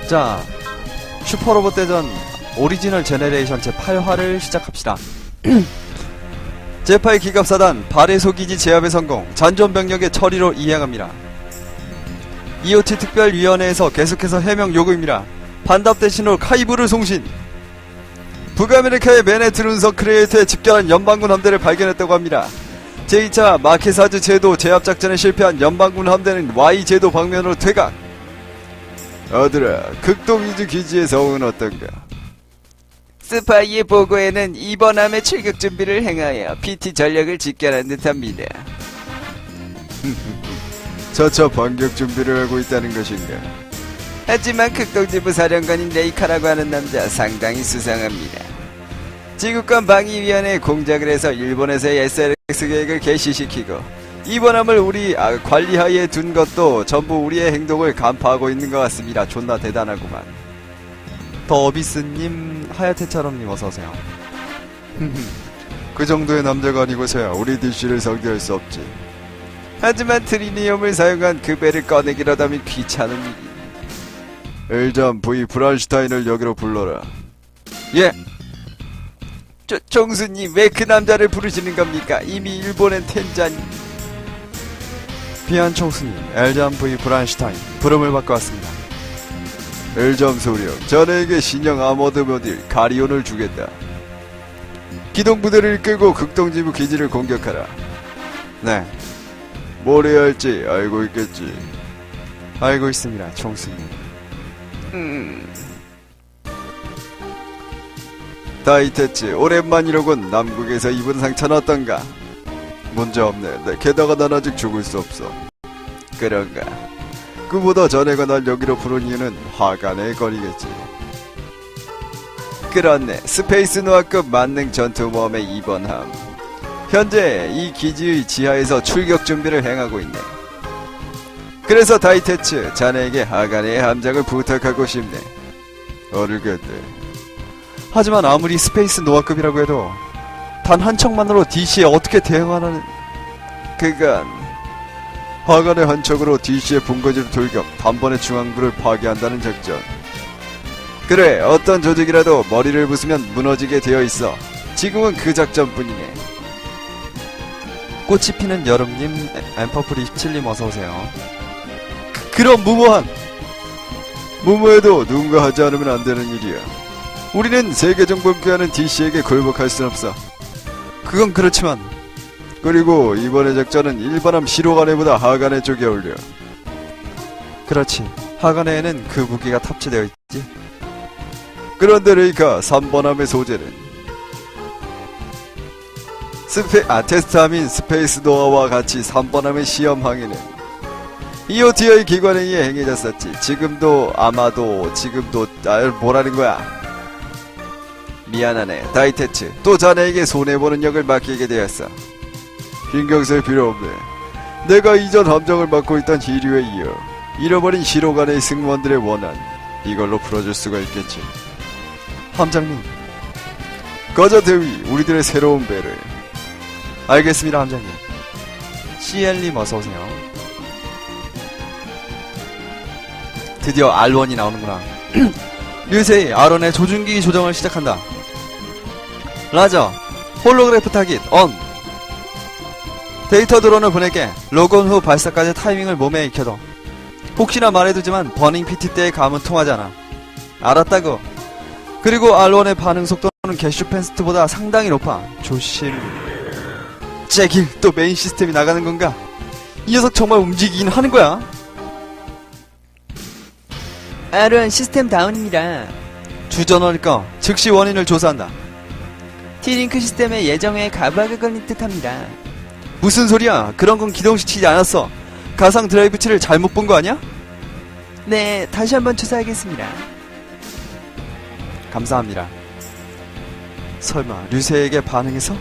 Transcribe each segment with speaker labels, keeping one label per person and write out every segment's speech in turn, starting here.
Speaker 1: 자, 슈퍼로봇 대전 오리지널 제네레이션 제8화를 시작합시다. 제8 기갑사단 발해소기지 제압의 성공, 잔존병력의 처리로 이행합니다. EOT 특별위원회에서 계속해서 해명 요구입니다. 반답 대신으로 카이브를 송신. 북아메리카의 맨해튼운석 크리에이트에 집결한 연방군 함대를 발견했다고 합니다. 제2차 마케사즈 제도 제압작전에 실패한 연방군 함대는 Y제도 방면으로 퇴각. 아들아, 극동이즈 기지의 상황은 어떤가?
Speaker 2: 스파이의 보고에는 이번 함의 출격 준비를 행하여 PT 전력을 집결한 듯합니다.
Speaker 1: 차차 반격 준비를 하고 있다는 것인가?
Speaker 2: 하지만 극동지부 사령관인 레이카라고 하는 남자 상당히 수상합니다. 지구권 방위위원회에 공작을 해서 일본에서의 SLX 계획을 개시시키고 이번 함을 우리 관리하에 둔 것도 전부 우리의 행동을 간파하고 있는 것 같습니다. 존나 대단하구만.
Speaker 1: 더비스님, 하야테차럼님 어서오세요. 그 정도의 남자가 아니고서야 우리 DC를 상대할 수 없지.
Speaker 2: 하지만 트리니움을 사용한 그 배를 꺼내기라다면 귀찮은 일이.
Speaker 1: 엘잠 V 브란슈타인을 여기로 불러라.
Speaker 2: 예. 총수님, 왜 그 남자를 부르시는 겁니까? 이미 일본엔 텐잔.
Speaker 1: 비안 총수님, 엘잠 V 브란슈타인 부름을 받고 왔습니다.
Speaker 2: 엘잠 소령, 자네에게 신형 아머드 모듈 가리온을 주겠다. 기동부대를 이끌고 극동지부 기지를 공격하라.
Speaker 1: 네,
Speaker 2: 뭘 해야 할지 알고 있겠지.
Speaker 1: 알고 있습니다, 총수님.
Speaker 2: 다이테츠, 오랜만이로군. 남국에서 입은 상처는 어떤가?
Speaker 1: 문제없네. 게다가 난 아직 죽을 수 없어.
Speaker 2: 그런가?
Speaker 1: 그보다 자네가 날 여기로 부른 이유는 화간의 거리겠지.
Speaker 2: 그렇네. 스페이스 노아급 만능 전투모험의 2번 함. 현재 이 기지의 지하에서 출격 준비를 행하고 있네. 그래서 다이테츠, 자네에게 하간의 함장을 부탁하고 싶네.
Speaker 1: 알겠네. 하지만 아무리 스페이스 노아급이라고 해도 단 한 척만으로 DC에 어떻게 대응하는...
Speaker 2: 그건
Speaker 1: 화간의 한 척으로 DC의 본거지를 돌격, 단번에 중앙부를 파괴한다는 작전.
Speaker 2: 그래, 어떤 조직이라도 머리를 부수면 무너지게 되어 있어. 지금은 그 작전뿐이네.
Speaker 1: 꽃이 피는 여름님, 엠퍼플 27님 어서오세요. 그런 무모한!
Speaker 2: 무모해도 누군가 하지 않으면 안 되는 일이야. 우리는 세계정복하는 DC에게 굴복할 순 없어.
Speaker 1: 그건 그렇지만...
Speaker 2: 그리고 이번의 작전은 일반함 시로가네보다 하간의 쪽에 어울려.
Speaker 1: 그렇지. 하간에는 그 무기가 탑재되어 있지.
Speaker 2: 그런데 레이카, 3번함의 소재는 테스트함인 스페이스 노아와 같이 3번함의 시험항에는 EOT의 기관에 의해 행해졌었지. 지금도 뭐라는 거야? 미안하네, 다이테츠. 또 자네에게 손해보는 역을 맡기게 되었어. 신경 쓸 필요 없네. 내가 이전 함정을 맡고 있던 히류에 이어 잃어버린 시로간의 승무원들의 원한, 이걸로 풀어줄 수가 있겠지.
Speaker 1: 함장님,
Speaker 2: 거저 대위, 우리들의 새로운 배를.
Speaker 1: 알겠습니다, 함장님. CL님 어서오세요. 드디어 R1이 나오는구나. 류세이, R1의 조준기 조정을 시작한다. 라저, 홀로그래프 타깃 ON. 데이터 드론을 보낼게. 로건 후 발사까지 타이밍을 몸에 익혀둬. 혹시나 말해두지만 버닝 PT 때의 감은 통하지 않아. 알았다고. 그리고 R1의 반응 속도는 게슈펜스트보다 상당히 높아. 조심. 제길, 또 메인 시스템이 나가는 건가? 이 녀석 정말 움직이긴 하는 거야?
Speaker 2: R1 시스템 다운입니다.
Speaker 1: 주전원일까? 즉시 원인을 조사한다.
Speaker 2: T링크 시스템의 예정에 가부하게 걸린 듯합니다.
Speaker 1: 무슨 소리야? 그런 건 기동시키지 않았어. 가상 드라이브치를 잘못 본 거 아니야?
Speaker 2: 네, 다시 한번 조사하겠습니다.
Speaker 1: 감사합니다. 설마 류세에게 반응해서?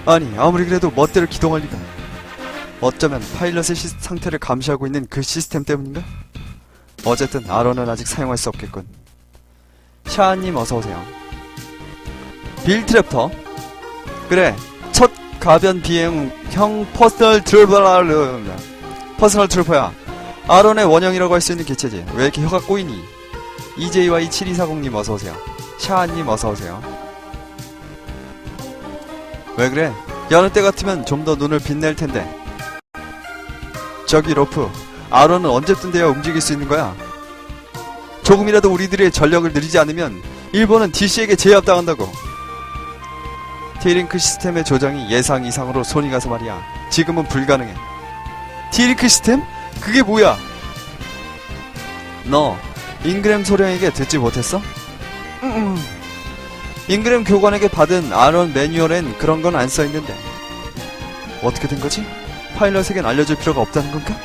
Speaker 1: 아니, 아무리 그래도 멋대로 기동할 리가. 어쩌면 파일럿의 상태를 감시하고 있는 그 시스템 때문인가? 어쨌든 R1은 아직 사용할 수 없겠군. 샤아님 어서오세요. 빌트랩터? 그래, 첫 가변 비행형 퍼스널 트루퍼야. R1의 원형이라고 할 수 있는 개체지. 왜 이렇게 혀가 꼬이니? EJY7240님 어서오세요. 샤아님 어서오세요. 왜 그래? 여느 때 같으면 좀 더 눈을 빛낼 텐데. 저기 로프, 아론은 언제쯤 돼야 움직일 수 있는 거야? 조금이라도 우리들의 전력을 늘리지 않으면 일본은 DC에게 제압당한다고. T링크 시스템의 조정이 예상 이상으로 손이 가서 말이야. 지금은 불가능해. T링크 시스템? 그게 뭐야? 너 잉그램 소령에게 듣지 못했어? 잉그램 교관에게 받은 아론 매뉴얼엔 그런 건 안 써있는데. 어떻게 된 거지? 파일럿에겐 알려줄 필요가 없다는 건가?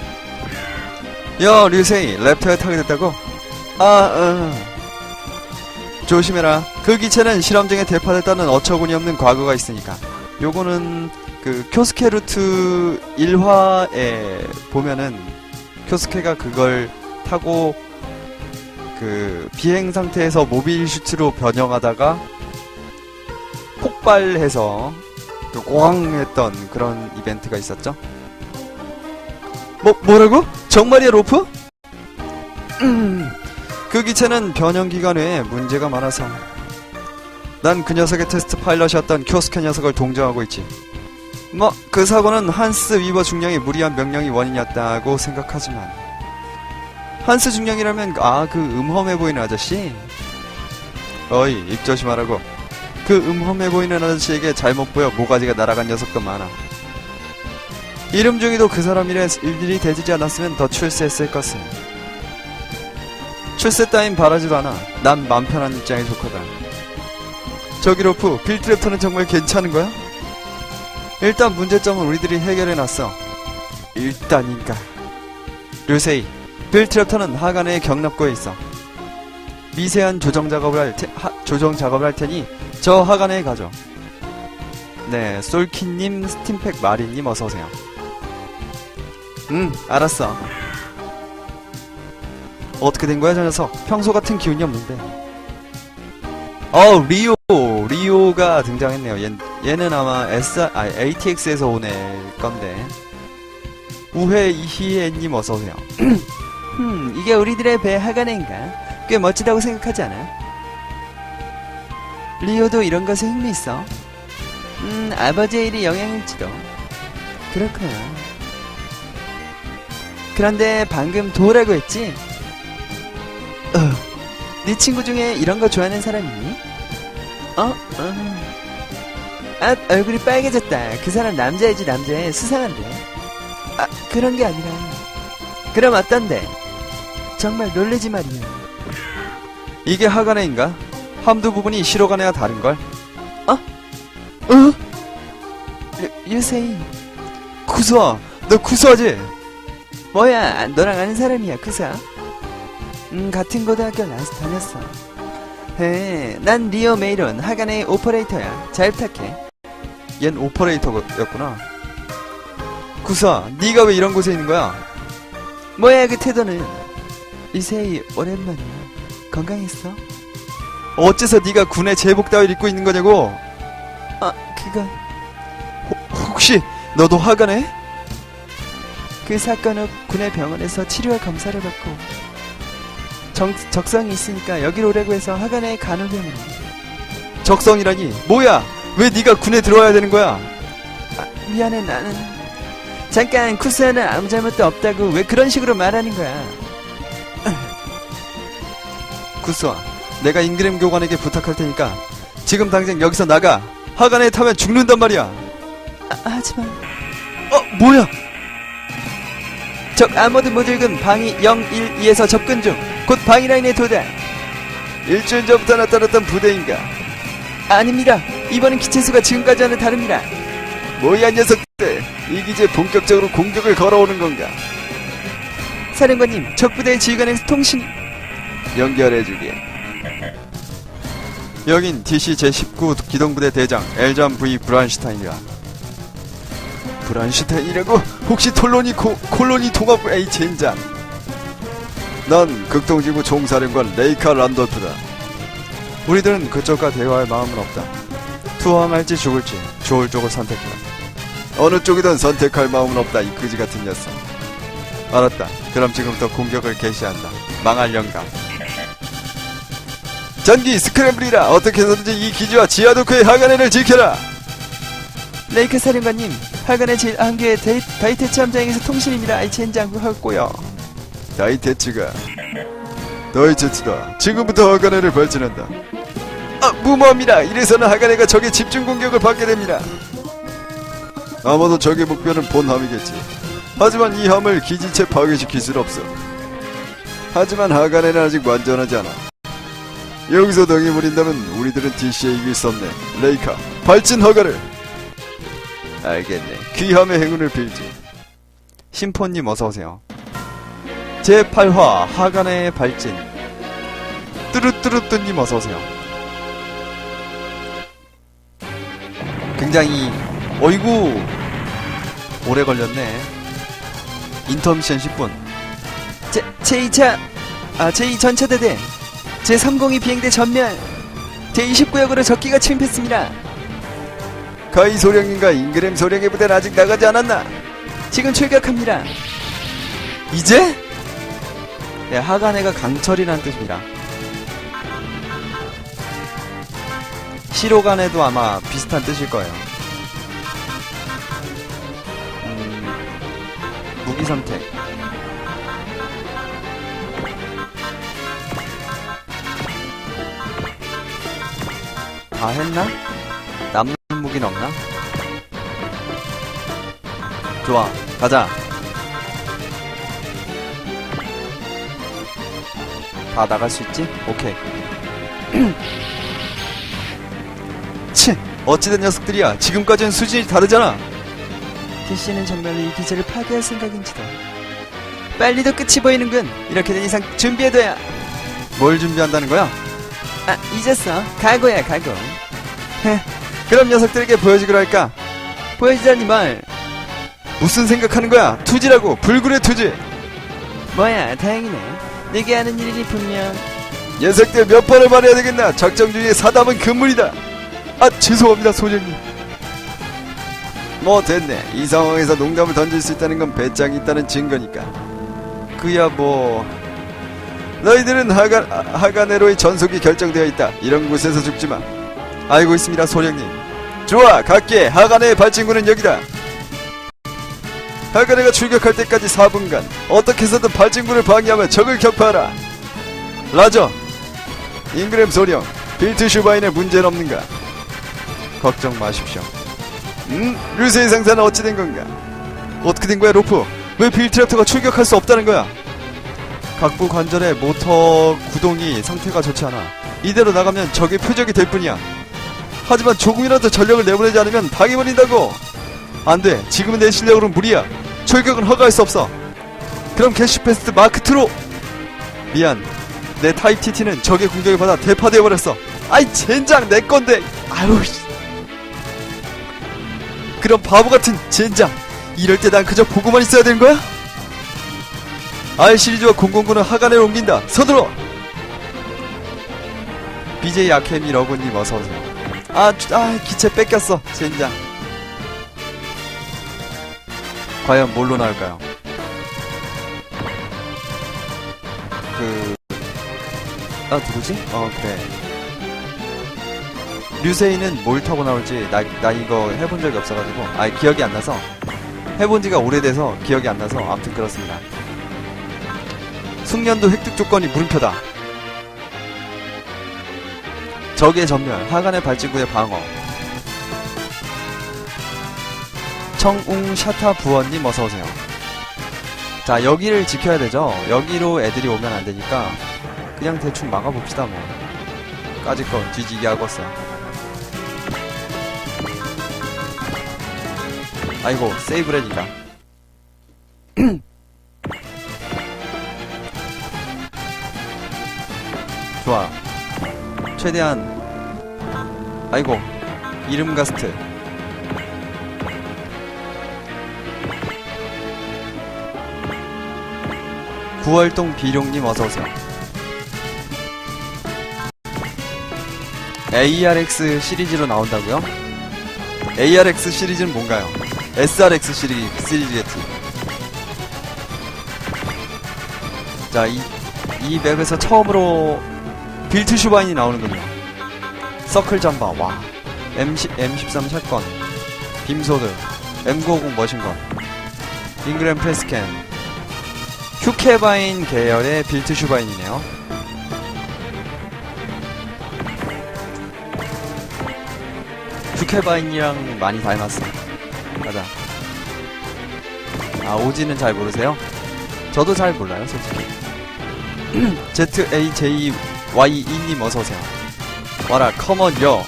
Speaker 1: 야, 류세이, 랩터에 타게 됐다고? 조심해라. 그 기체는 실험 중에 대파됐다는 어처구니 없는 과거가 있으니까. 요거는 그 쿄스케 루트 1화에 보면은 쿄스케가 그걸 타고 그 비행 상태에서 모빌 슈트로 변형하다가 폭발해서 그 꽝 했던 그런 이벤트가 있었죠. 뭐라고? 정말이야, 로프? 그 기체는 변형 기간에 문제가 많아서 난 그 녀석의 테스트 파일럿이었던 쿄스케 녀석을 동정하고 있지. 그 사고는 한스 위버 중령의 무리한 명령이 원인이었다고 생각하지만. 한스 중령이라면 그 음험해 보이는 아저씨? 어이, 입 조심하라고. 그 음험해 보이는 아저씨에게 잘못 보여 모가지가 날아간 녀석도 많아. 이름 중에도 그 사람 일일이 대지지 않았으면 더 출세했을 것을. 출세 따윈 바라지도 않아. 난 맘 편한 입장이 좋거든. 저기 로프, 빌트랩터는 정말 괜찮은 거야? 일단 문제점은 우리들이 해결해놨어. 일단인가. 류세이, 빌트랩터는 하간의 경납고에 있어. 미세한 조정 작업을 할 테니 저 하간에 가죠. 네, 솔키님, 스팀팩 마리님 어서오세요. 알았어. 어떻게 된 거야, 저 녀석? 평소 같은 기운이 없는데. 리오가 등장했네요. 얘는 아마 ATX에서 오늘 건데. 우회 이희애님 어서오세요. 이게 우리들의 배 하간인가? 꽤 멋지다고 생각하지 않아? 리오도 이런 것에 흥미있어. 아버지의 일이 영향일지도. 그렇구나. 그런데 방금 도라고 했지? 네 친구 중에 이런 거 좋아하는 사람 있니? 얼굴이 빨개졌다. 그 사람 남자이지 남자애. 수상한데. 그런 게 아니라. 그럼 어떤데? 정말 놀래지 말이야. 이게 하간애인가? 함두 부분이 시로간애와 다른걸? 유세이. 구수아, 너 구수하지? 뭐야, 너랑 아는 사람이야, 구수아? 같은 고등학교 다녔어. 난 리오 메이론, 하간의 오퍼레이터야. 잘 부탁해. 얜 오퍼레이터였구나. 구수아, 네가 왜 이런 곳에 있는 거야? 뭐야, 그 태도는. 유세이, 오랜만이야. 건강했어? 어째서 네가 군의 제복 따위를 입고 있는 거냐고? 그건... 혹시 너도 하간해? 그 사건 후 군의 병원에서 치료와 검사를 받고 적성이 있으니까 여기로 오라고 해서 하간에 간호병원에. 적성이라니? 뭐야? 왜 네가 군에 들어와야 되는 거야? 미안해, 나는... 잠깐, 쿠스아는 아무 잘못도 없다고 왜 그런 식으로 말하는 거야? 구스아, 내가 잉그램 교관에게 부탁할 테니까 지금 당장 여기서 나가. 하간에 타면 죽는단 말이야. 하지만... 뭐야? 적 아모드 모듈금 방위 012에서 접근 중. 곧 방위라인에 도달. 일주일 전부터 나타났던 부대인가? 아닙니다. 이번엔 기체수가 지금까지와는 다릅니다. 뭐야, 녀석들. 이 기지에 본격적으로 공격을 걸어오는 건가? 사령관님, 적 부대의 지휘관에서 통신... 연결해주게. 여긴 DC 제19 기동부대 대장 엘잔 V 브란슈타인이라. 브란슈타인이라고? 혹시 콜로니 통합부 A 젠장. 난 극동지구 총사령관 레이카 란도프다. 우리들은 그쪽과 대화할 마음은 없다. 투항할지 죽을지 좋을 쪽을 선택해라. 어느 쪽이든 선택할 마음은 없다, 이 그지같은 녀석. 알았다. 그럼 지금부터 공격을 개시한다. 망할 영감. 전기 스크램블이라 어떻게 해서든지 이 기지와 지하도크의 하간해를 지켜라.
Speaker 2: 레이크 사령관님, 하간의 제1항구의 다이테츠 함장에서 통신입니다. 젠장 하고요.
Speaker 1: 다이테츠가 다이테츠다. 지금부터 하간해를 발진한다. 아, 무모합니다. 이래서는 하간해가 적의 집중 공격을 받게 됩니다. 아마도 적의 목표는 본함이겠지. 하지만 이 함을 기지체 파괴시킬 순 없어. 하지만 하간해는 아직 완전하지 않아. 여기서 덩이 무린다면 우리들은 DC에 이길 수 없네. 레이카, 발진 허가를. 알겠네. 귀함의 행운을 빌지. 심포님 어서오세요. 제8화 하간의 발진. 뚜루뚜루뚜님 어서오세요. 굉장히 어이구 오래 걸렸네. 인터미션 10분.
Speaker 2: 제2 전차대대 제302 비행대 전멸. 제29역으로 적기가 침입했습니다.
Speaker 1: 가이 소령인가 잉그램 소령의 부대는 아직 나가지 않았나?
Speaker 2: 지금 출격합니다.
Speaker 1: 이제?
Speaker 2: 네, 하간해가 강철이라는 뜻입니다.
Speaker 1: 시로간에도 아마 비슷한 뜻일 거예요. 무기 선택. 다 했나? 남는 무기는 없나? 좋아, 가자. 다 나갈 수 있지? 오케이. 치! 어찌된 녀석들이야. 지금까지는 수준이 다르잖아.
Speaker 2: DC는 정말로 이 기지를 파괴할 생각인지도. 빨리도 끝이 보이는군. 이렇게 된 이상 준비해둬야.
Speaker 1: 뭘 준비한다는 거야?
Speaker 2: 아, 잊었어. 각오야, 각오.
Speaker 1: 그럼 녀석들에게 보여주기로 할까?
Speaker 2: 보여주자니 뭘.
Speaker 1: 무슨 생각하는 거야? 투지라고. 불굴의 투지.
Speaker 2: 뭐야, 다행이네. 내게 하는 일이니 분명.
Speaker 1: 녀석들 몇 번을 말해야 되겠나? 작정 중에 사담은 금물이다. 아, 죄송합니다, 소령님. 뭐 됐네. 이 상황에서 농담을 던질 수 있다는 건 배짱이 있다는 증거니까. 그야 뭐 너희들은 하가네로의 전속이 결정되어 있다. 이런 곳에서 죽지마. 알고 있습니다, 소령님. 좋아, 갈게. 하가네의 발진구는 여기다. 하가네가 출격할 때까지 4분간 어떻게 해서든 발진구를 방해하며 적을 격파하라. 라저, 잉그램 소령, 빌트 슈바인의 문제는 없는가? 걱정 마십시오. 루세의 상사는 어찌 된 건가? 어떻게 된 거야, 로프? 왜 빌트랩터가 출격할 수 없다는 거야? 각부 관절의 모터 구동이 상태가 좋지 않아. 이대로 나가면 적의 표적이 될 뿐이야. 하지만 조금이라도 전력을 내보내지 않으면 당해버린다고. 안돼. 지금은 내 실력으로는 무리야. 출격은 허가할 수 없어. 그럼 캐시패스트 마크2로. 미안. 내 타입 TT는 적의 공격을 받아 대파되어버렸어. 아이 젠장 내건데. 아유. 그런 바보같은 젠장. 이럴 때 난 그저 보고만 있어야 되는 거야? R 시리즈와 009는 하간에 옮긴다. 서둘러. BJ 아케미 러브님 어서오세요. 기체 뺏겼어. 젠장. 과연 뭘로 나올까요? 누구지? 그래. 류세이는 뭘 타고 나올지 나 이거 해본 적이 없어가지고 기억이 안 나서, 해본 지가 오래돼서 기억이 안 나서 아무튼 그렇습니다. 숙련도 획득 조건이 물음표다. 적의 전멸, 하간의 발진구의 방어. 청웅 샤타 부원님 어서오세요. 자, 여기를 지켜야 되죠. 여기로 애들이 오면 안 되니까 그냥 대충 막아봅시다. 뭐 까짓거 뒤지게 하겠어. 아이고, 세이브레니까. 좋아. 최대한. 아이고, 이름 가스트. 구월동 비룡님 어서오세요. ARX 시리즈로 나온다고요? ARX 시리즈는 뭔가요? SRX 시리즈겠지. 자, 이 맵에서 처음으로 빌트 슈바인이 나오는군요. 서클 잠바, 와. M13 샷건, 빔소드, M950 머신건, 잉그램 패스캔, 휴케바인 계열의 빌트 슈바인이네요. 휴케바인이랑 많이 닮았습니다. 맞아. 아, 오지는 잘 모르세요? 저도 잘 몰라요, 솔직히. ZAJYE님 어서오세요. 와라, 컴온, 여.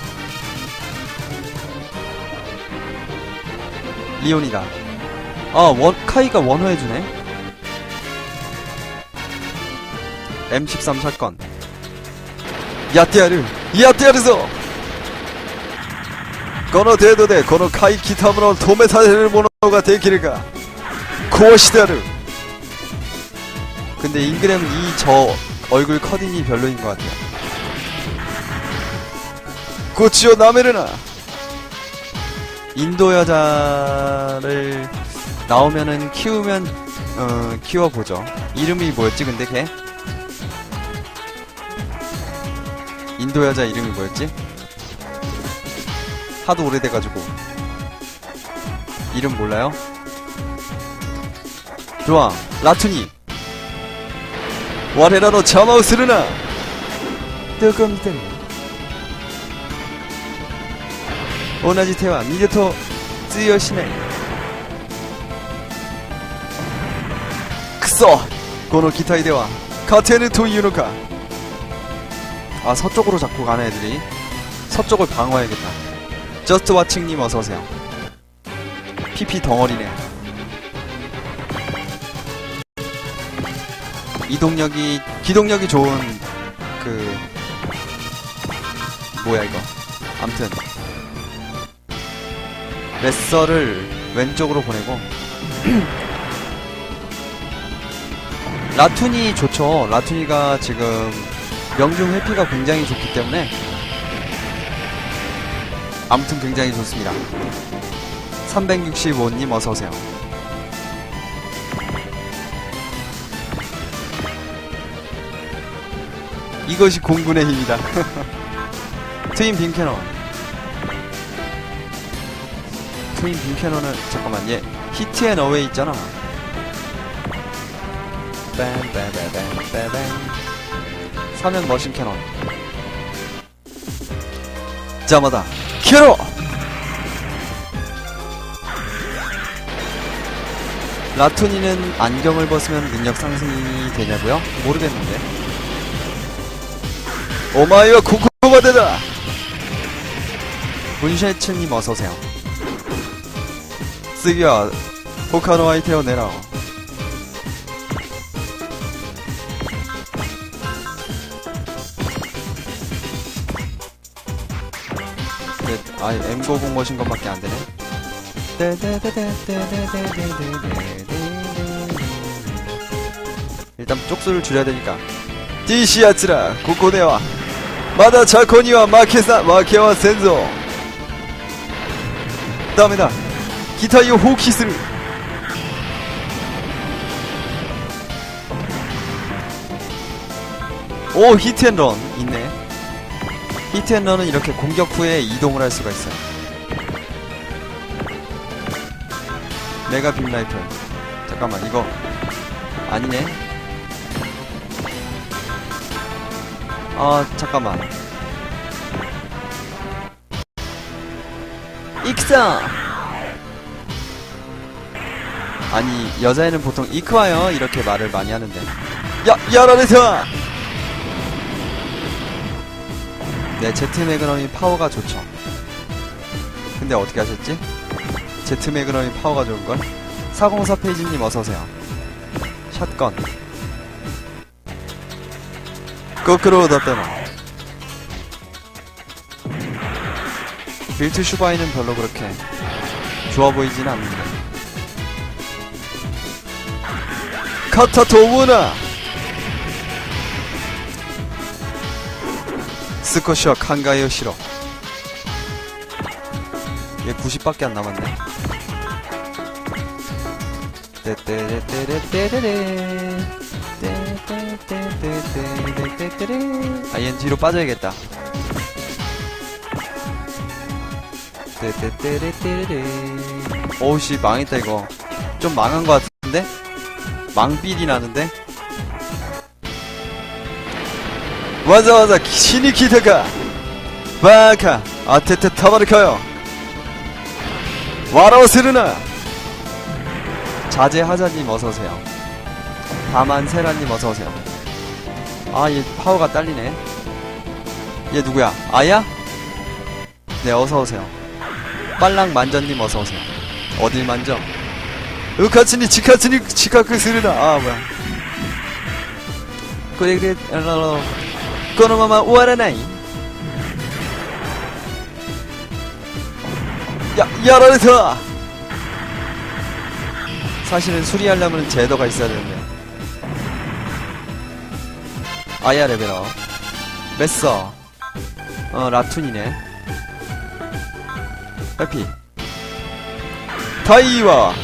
Speaker 1: 리온이다. 아, 카이가 원호해주네. M13 샷건. 야띠아르, 야띠아르소! この程度でこの怪奇たものを止めさせるものができるかこうしてやる 근데 잉그램은 이 저 얼굴 커딩이 별로인 것 같아요. 고치오 나메르나 인도 여자를 나오면은 키워보죠. 이름이 뭐였지 근데 걔? 인도 여자 이름이 뭐였지? 하도 오래돼가지고 이름 몰라요? 좋아, 라투니 와레라노 자마우 스르나 뜨거미테니 오나지 테와 미드토 쯔요시네 크소 고노 기타이 대와 카테르 토이유노카. 아, 서쪽으로 자꾸 가네 애들이. 서쪽을 방어해야겠다. 저스트 와칭님 어서오세요. PP 덩어리네. 기동력이 좋은 뭐야 이거. 암튼 레서를 왼쪽으로 보내고 라투니 좋죠. 라투니가 지금 명중 회피가 굉장히 좋기 때문에 아무튼 굉장히 좋습니다. 365님 어서오세요. 이것이 공군의 힘이다. 트윈 빔캐논. 트윈 빔캐논은 잠깐만 얘 히트 앤 어웨이 있잖아. 빰빰빰빰빰 사면 머신 캐논. 자마다 키로! 라투니는 안경을 벗으면 능력 상승이 되냐고요? 모르겠는데. 오마이와 코코가 되다! 문셰츠님 어서오세요. 쓰기와 호카노 아이테오 내라오. 아, M90 머신건밖에 안 되네. 일단 쪽수를 줄여야 되니까. 디시아츠라 고코네와 마다 자코니와 마케와 센조. 다음에다 기타이오 호키스를. 오, 히트앤런 있네. 히트앤런은 이렇게 공격 후에 이동을 할 수가 있어요. 메가 빔 라이플. 잠깐만, 이거 아니네. 아, 잠깐만. 익사. 아니, 여자애는 보통 이크와요 이렇게 말을 많이 하는데. 야라레사. 네, 제트 매그넘이 파워가 좋죠. 근데 어떻게 하셨지? 제트 매그넘이 파워가 좋은걸? 404 페이지님 어서오세요. 샷건 거꾸로 닫다마. 빌트 슈바이는 별로 그렇게 좋아 보이진 않는데. 카타토우나 스코시와 칸가이오 시로. 얘 90밖에 안 남았네. 떼떼레떼레떼레레 ING로 빠져야겠다. 오우씨 망했다 이거. 좀 망한 것 같은데? 망삘이 나는데? 와자와자 신이 기타가 바카 아테테 타바르카요 와라오스르나 자제하자님 어서오세요. 다만세라님 어서오세요. 아 얘 파워가 딸리네. 얘 누구야? 아야? 네 어서오세요. 빨랑만전님 어서오세요. 어딜 만져? 으카츠니 치카츠니 치카크 스르나. 아 뭐야. 그래 코노마마 우와라나이. 야라르타. 사실은 수리하려면 제더가 있어야 되는데. 아야 레벨업. 메서. 라툰이네. 해피. 타이와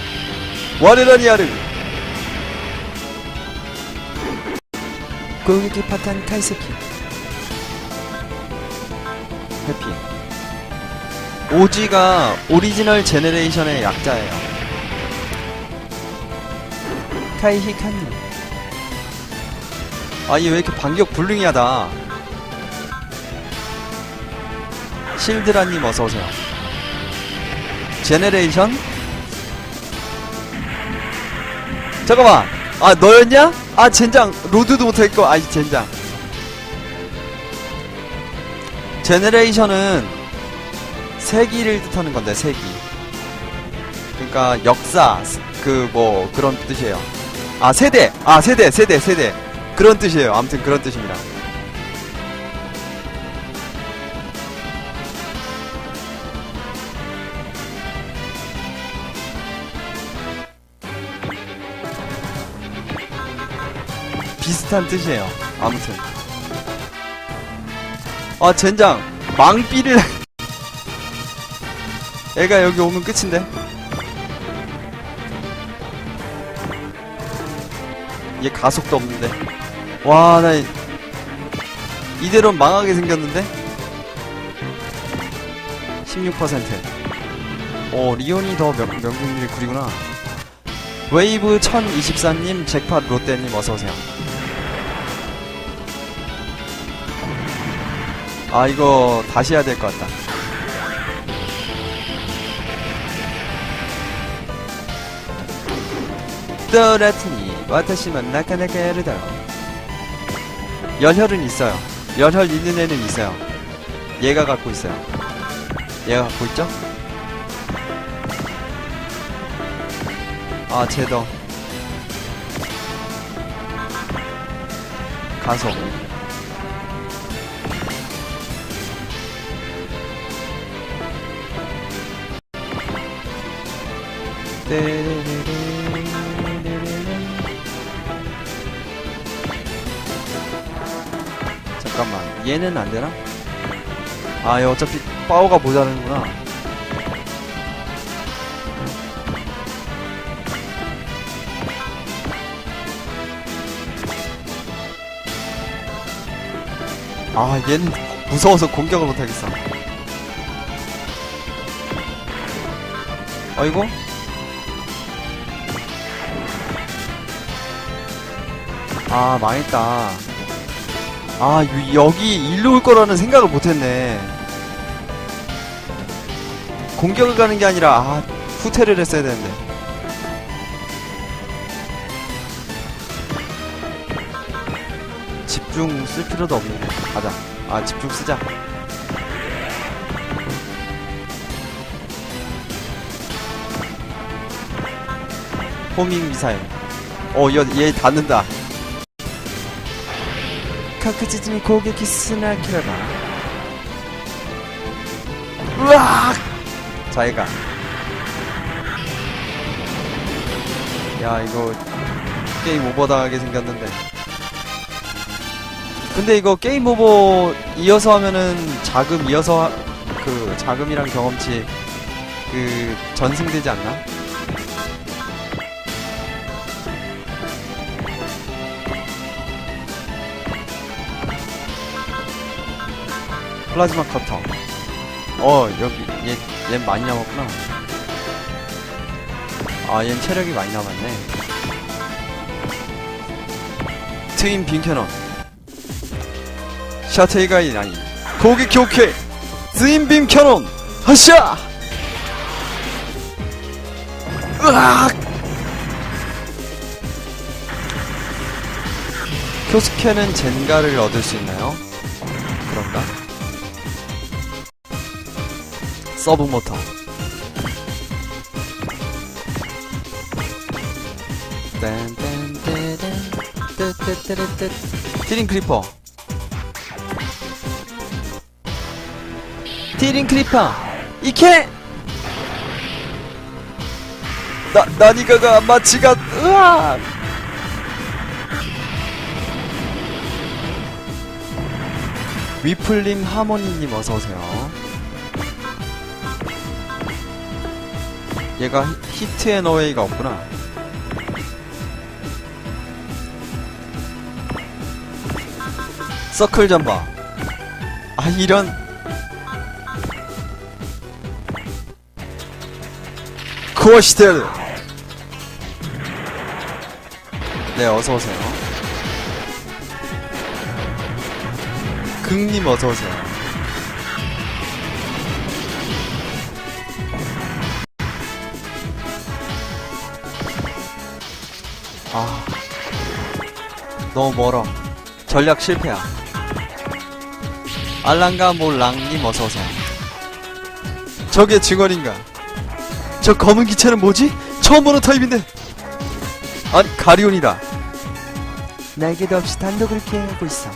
Speaker 1: 와레라니아르. 공격기 파탄 카이세키. 해피. 오지가 오리지널 제네레이션의 약자예요. 카이히카님. 아, 얘 왜 이렇게 반격 불능이하다. 실드라님 어서오세요. 제네레이션? 잠깐만! 아, 너였냐? 아, 젠장! 로드도 못하겠고, 아이, 젠장. 제네레이션은 세기를 뜻하는 건데, 세기. 그러니까, 역사, 그런 뜻이에요. 아, 세대! 아, 세대! 그런 뜻이에요. 아무튼 그런 뜻입니다. 비슷한 뜻이에요. 아무튼. 아, 젠장. 망삐를. 애가 여기 오면 끝인데. 얘 가속도 없는데. 와, 나 이대로 망하게 생겼는데? 16%. 리온이 더 명중률이 구리구나. 웨이브 1024님, 잭팟 롯데님 어서오세요. 아, 이거 다시 해야 될 것 같다. 또라트니 와타시만 나카나카 야르다로. 열혈은 있어요. 열혈 있는 애는 있어요. 얘가 갖고 있어요. 얘가 갖고 있죠? 아, 제더. 가속. 잠깐만, 얘는 안 되나? 아, 얘 어차피 파워가 모자라는구나. 아, 얘는 무서워서 공격을 못하겠어. 어이구? 아, 망했다. 아, 여기 일로 올 거라는 생각을 못했네. 공격을 가는 게 아니라, 후퇴를 했어야 되는데. 집중 쓸 필요도 없는데. 가자. 아, 집중 쓰자. 호밍 미사일. 얘 닿는다. 카크지즈니 고객이 스나키라다. 으악! 자기가. 야, 이거 게임 오버 당하게 생겼는데. 근데 이거 게임 오버 이어서 하면은 자금 이어서 자금이랑 경험치 전승되지 않나? 플라즈마 커터. 여기 얘 많이 남았구나. 얘는 체력이 많이 남았네. 트윈 빔캐논. 샤테이가이 아니 고객 오케이. 트윈 빔캐논 하샤. 으악. 교스케는 젠가를 얻을 수 있나요? 그런가? 서브 모터. 티링 크리퍼. 티링 크리퍼. 이케. 나니가가 마치가. 으악. 위플님 하모니님 어서오세요. 얘가 히트 앤 어웨이가 없구나. 서클 잠바. 이런. 코어시텔. 네, 어서오세요. 극님 어서오세요. 너무 멀어. 전략 실패야. 알랑가 몰랑님 어서오세요. 저게 증언인가? 저 검은 기체는 뭐지? 처음 보는 타입인데. 아니, 가리온이다.
Speaker 2: 날개도 없이 단독을 피해가고 있어.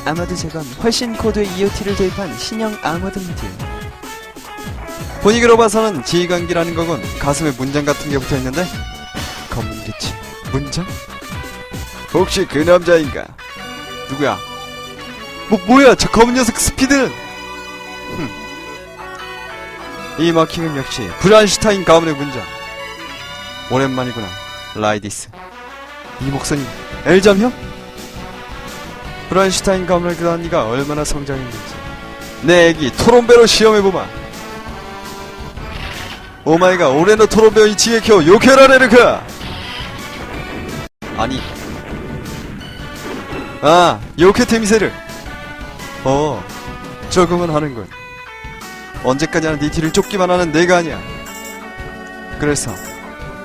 Speaker 2: 아머드 제건 훨씬 고도의 EOT를 도입한 신형 아머드 미드.
Speaker 1: 분위기로 봐서는 지휘관기라는 거군. 가슴에 문장 같은 게 붙어있는데? 검은 기체 문장? 혹시 그 남자인가? 누구야? 뭐야 저 검은 녀석 스피드는? 이 마킹은 역시 브란슈타인 가문의 문장. 오랜만이구나 라이디스. 이 목소리 엘잠 형? 브란슈타인 가문을 그다한 네가 얼마나 성장했는지 내 애기 토론배로 시험해보마. 오마이가 올해노 토론배어 이치게켜 요케라레르카. 아니 요케 미세를. 적응은 하는군. 언제까지나 네 뒤를 쫓기만 하는 내가 아니야. 그래서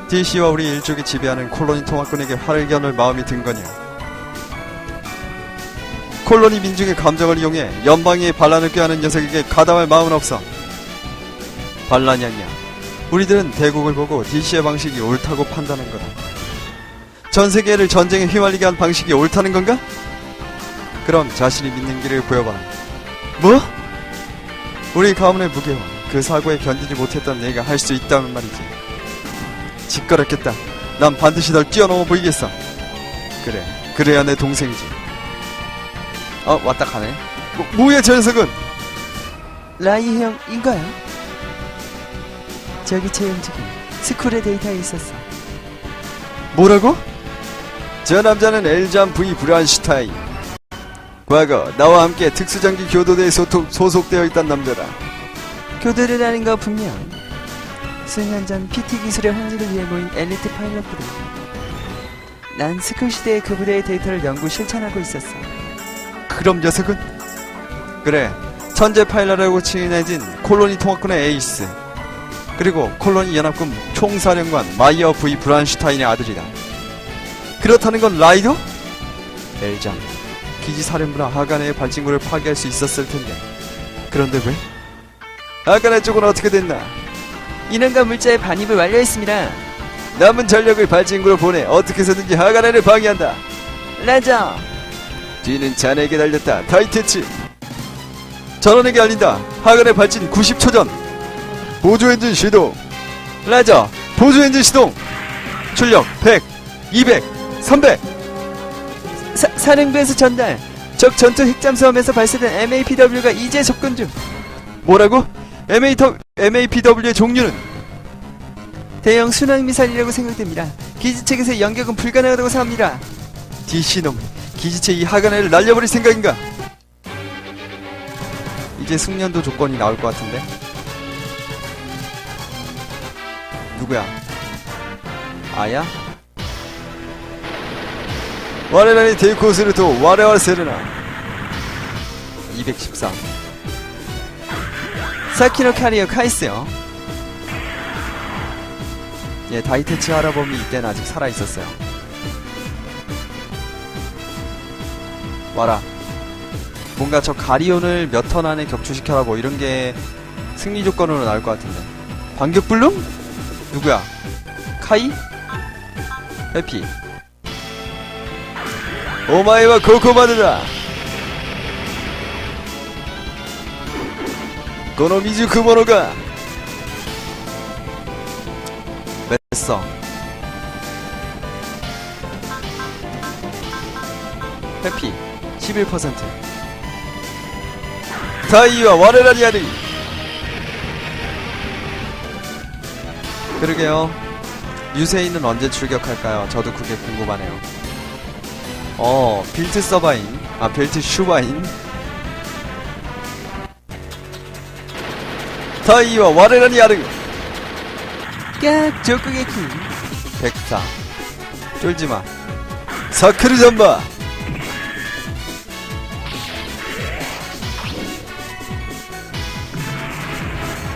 Speaker 1: DC와 우리 일족이 지배하는 콜로니 통합군에게 활을 겨눌 마음이 든 거냐. 콜로니 민중의 감정을 이용해 연방위의 반란을 꾀하는 녀석에게 가담할 마음은 없어. 반란이 아니야. 우리들은 대국을 보고 DC의 방식이 옳다고 판단한 거다. 전세계를 전쟁에 휘말리게 한 방식이 옳다는 건가? 그럼 자신이 믿는 길을 보여봐라. 뭐? 우리 가문의 무게와 그 사고에 견디지 못했던 내가 할 수 있다는 말이지. 짓거렸겠다. 난 반드시 널 뛰어넘어 보이겠어. 그래, 그래야 내 동생이지. 왔다 가네. 뭐야 저 녀석은?
Speaker 2: 라이 형인가요? 저기 제 움직임 스쿨의 데이터에 있었어.
Speaker 1: 뭐라고? 저 남자는 엘잠 V 브란슈타인. 과거 나와 함께 특수장기 교도대에 소속되어 있던 남자다.
Speaker 2: 교도를 하는 거 분명. 수년 전 PT 기술의 홍지를 위해 모인 엘리트 파일럿부대. 난 스쿨 시대의 그 부대의 데이터를 연구 실천하고 있었어.
Speaker 1: 그럼 녀석은? 그래, 천재 파일럿이라고 칭해진 콜로니 통합군의 에이스, 그리고 콜로니 연합군 총사령관 마이어 V 브란슈타인의 아들이다. 그렇다는 건 라이더? 엘장 기지 사령부나 하가네의 발진구를 파괴할 수 있었을 텐데. 그런데 왜? 하가네 쪽은 어떻게 됐나?
Speaker 2: 인원과 물자의 반입을 완료했습니다.
Speaker 1: 남은 전력을 발진구로 보내 어떻게 해서든지 하가네를 방해한다.
Speaker 2: 라저.
Speaker 1: 뒤는 자네에게 달렸다. 타이테츠. 전원에게 알린다. 하가네 발진 90초 전. 보조 엔진 시동. 라저 보조 엔진 시동. 출력 100, 200, 300.
Speaker 2: 사령부에서 전달. 적 전투 핵잠수함에서 발사된 MAPW가 이제 접근 중.
Speaker 1: 뭐라고? MAPW의 종류는?
Speaker 2: 대형 순항미사일이라고 생각됩니다. 기지측에서 연격은 불가능하다고 생각합니다.
Speaker 1: DC놈, 기지체 이 하가네를 날려버릴 생각인가? 이제 숙련도 조건이 나올 것 같은데. 누구야? 아야? 와레라니 데이코스르토 와레와 세르나 214 사키노 카리오 카이스요. 예, 다이테치 할아범이 이때는 아직 살아있었어요. 와라. 뭔가 저 가리온을 몇 턴 안에 격추시켜라 뭐 이런게 승리 조건으로 나올 것 같은데. 반격불능? 누구야? 카이? 해피. 오마이와 코코마드다. 고노 미즈 쿠모노가 맸어. 해피 11%. 다이와 와레라리아리. 그러게요. 유세인은 언제 출격할까요? 저도 그게 궁금하네요. 빌트 서바인, 빌트 슈바인. 다이와 와레라니아르. 깍, 적극의키. 백사. 쫄지마. 사크르 잠바.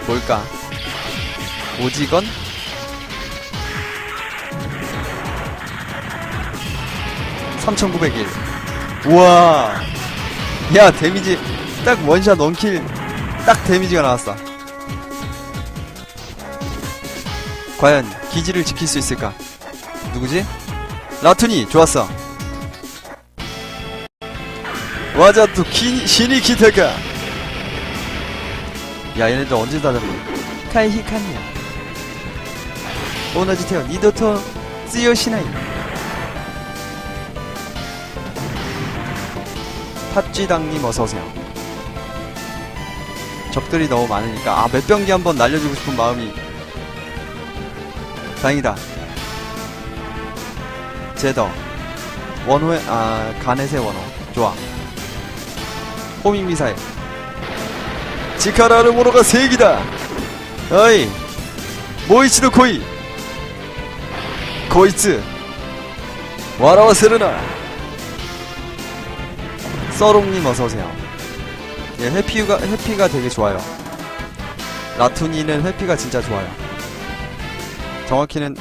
Speaker 1: 뭘까? 오지건? (3901) 우와. 야, 데미지 딱 원샷 원킬 딱 데미지가 나왔어. 과연 기지를 지킬 수 있을까? 누구지? 라투니. 좋았어. 와자또 신이 기타가. 야, 얘네들 언제 다 잡니? 카이히카니야. 오너지테오 니도토 쓰요시나이. 팥쥐당님 어서오세요. 적들이 너무 많으니까 몇 병기 한번 날려주고 싶은 마음이. 다행이다. 제더 원호의 가넷의 원호. 좋아. 호밍 미사일. 지카라르 모노가 세기다. 어이 모이치도 코이 코이츠 와라와 세르나. 써롱님 어서오세요. 예, 회피가 되게 좋아요. 라투니는 회피가 진짜 좋아요. 정확히는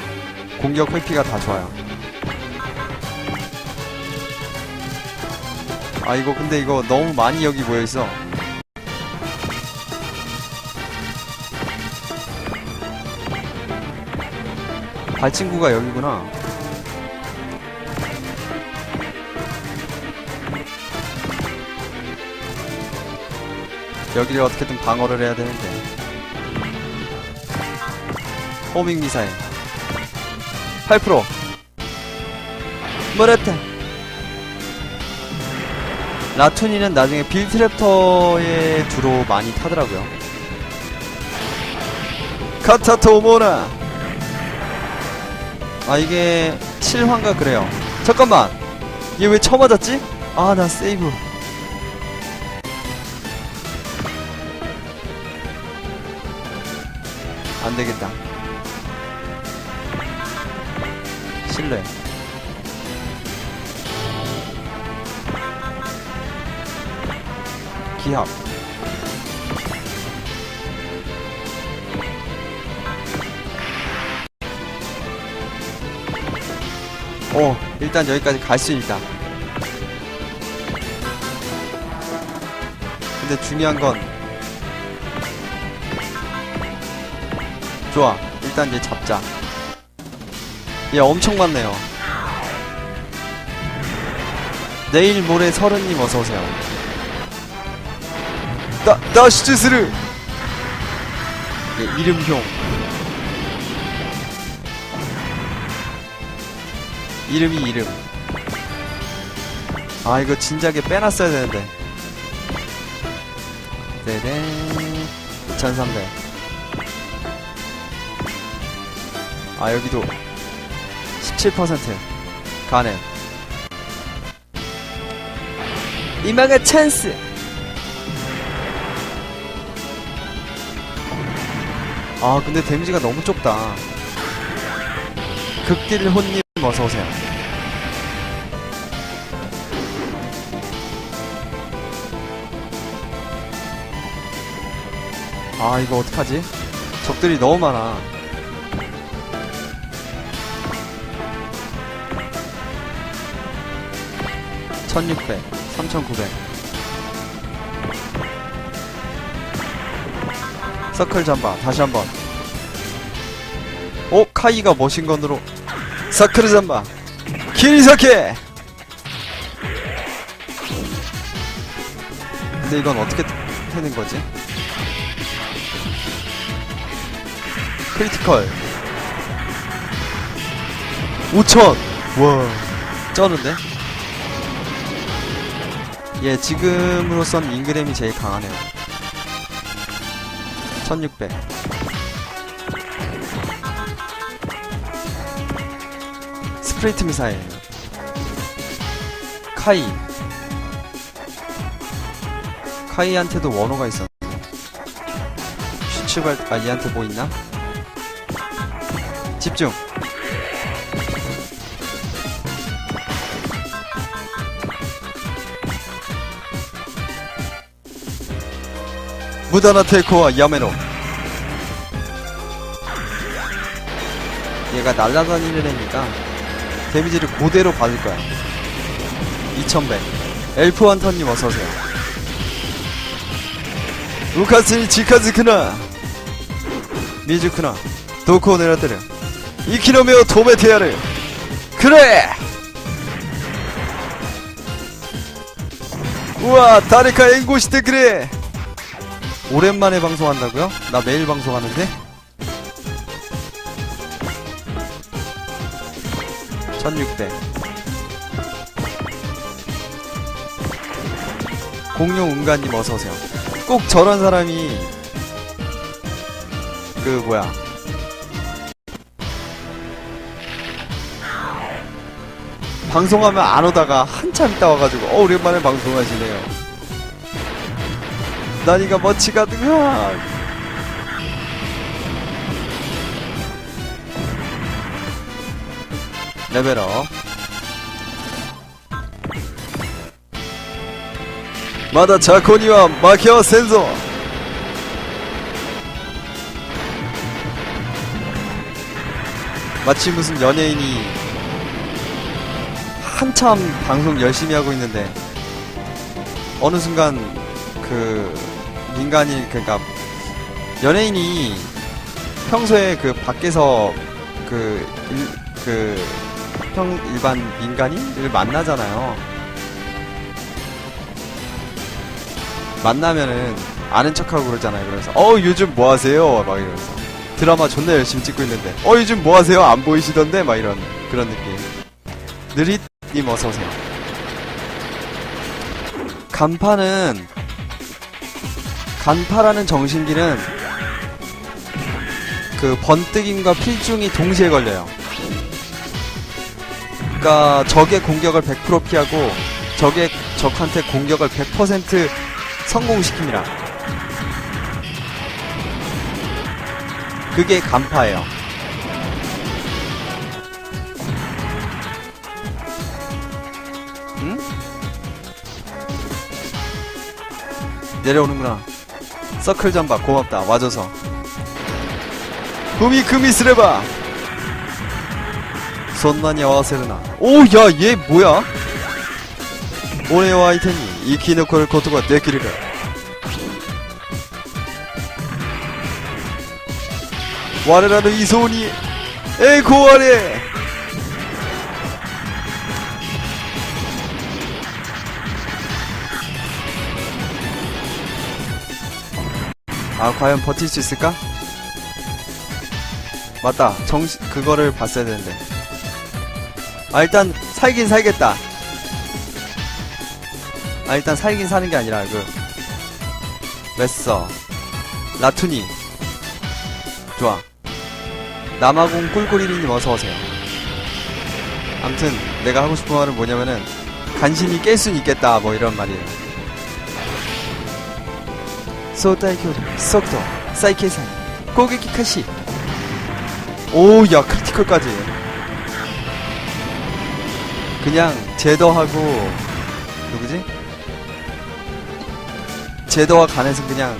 Speaker 1: 공격 회피가 다 좋아요. 이거 근데 이거 너무 많이 여기 모여있어. 발친구가 여기구나. 여기를 어떻게든 방어를 해야 되는데. 호밍 미사일 8%. 뭐랬다. 라투니는 나중에 빌트랩터에 주로 많이 타더라고요. 카타토모나. 이게 7화인가 그래요. 잠깐만, 얘 왜 쳐맞았지? 나 세이브. 안되겠다. 실내 기합. 일단 여기까지 갈 수 있다. 근데 중요한 건, 좋아, 일단 얘 잡자. 얘 엄청 많네요. 내일 모레 서른님 어서오세요. 다시즈스르. 이름형. 이름이 이름. 이거 진작에 빼놨어야 되는데. 네네. 2300. 여기도 17% 가네. 이마가 찬스. 아 근데 데미지가 너무 좁다. 극딜 혼님 어서오세요. 아 이거 어떡하지? 적들이 너무 많아. (1600) (3900) 서클 잠바 다시 한번. 오 카이가 머신건으로 서클 잠바 키리사케. 근데 이건 어떻게 되는 거지? 크리티컬 5000. 와 쩌는데? 예 지금으로선 잉그램이 제일 강하네요. 1600. 스프레이트 미사일 카이한테도 원호가 있었네. 슈츠발 얘한테 뭐 있나? 집중. 무다나 테이코와 야메노. 얘가 날아다니는 애니까 데미지를 그대로 받을 거야. 2100. 엘프 완턴님 어서오세요. 우카스니 지카즈크나 미즈크나 도코 네라테르 이키노메오 도메테야르. 그래! 우와 다레카 앵고시테 그래. 오랜만에 방송한다고요? 나 매일 방송하는데? 1600. 공룡은가님 어서오세요. 꼭 저런 사람이 그 뭐야 방송하면 안 오다가 한참 있다 와가지고 오랜만에 방송하시네요. 나니가 멋지 가득한 레벨업. 마다 자코니와 마키아 센서. 마치 무슨 연예인이 한참 방송 열심히 하고 있는데 어느 순간 그 민간인 그니까 연예인이 평소에 그 밖에서 일반 민간인을 만나잖아요. 만나면은 아는 척하고 그러잖아요. 그래서 요즘 뭐 하세요? 막 이러면서 드라마 존나 열심히 찍고 있는데 요즘 뭐 하세요? 안 보이시던데? 막 이런 그런 느낌. 느릿님 어서오세요. 간파라는 정신기는 그 번뜩임과 필중이 동시에 걸려요. 그러니까 적의 공격을 100% 피하고 적한테 공격을 100% 성공시킵니다. 그게 간파예요. 응? 내려오는구나. 서클 잠바 고맙다 와줘서. 구미 스레바 손나니 와세르나. 오 야 얘 뭐야? 오네와 아이테니 이키노코를 고토가 데키리가. 와레라르 이소니 에고아레. 아 과연 버틸 수 있을까? 맞다 그거를 봤어야 되는데. 아 일단 살긴 살겠다. 아 일단 살긴 사는 게 아니라 메서 라투니 좋아. 남아공 꿀꿀이리님 어서오세요. 암튼 내가 하고 싶은 말은 뭐냐면은 간신히 깰 순 있겠다 뭐 이런 말이에요. 소타이 교리 속도 사이케이산
Speaker 2: 고개키 카시.
Speaker 1: 오, 야, 크리티컬까지. 그냥 제더하고 누구지? 제더와 간에서 그냥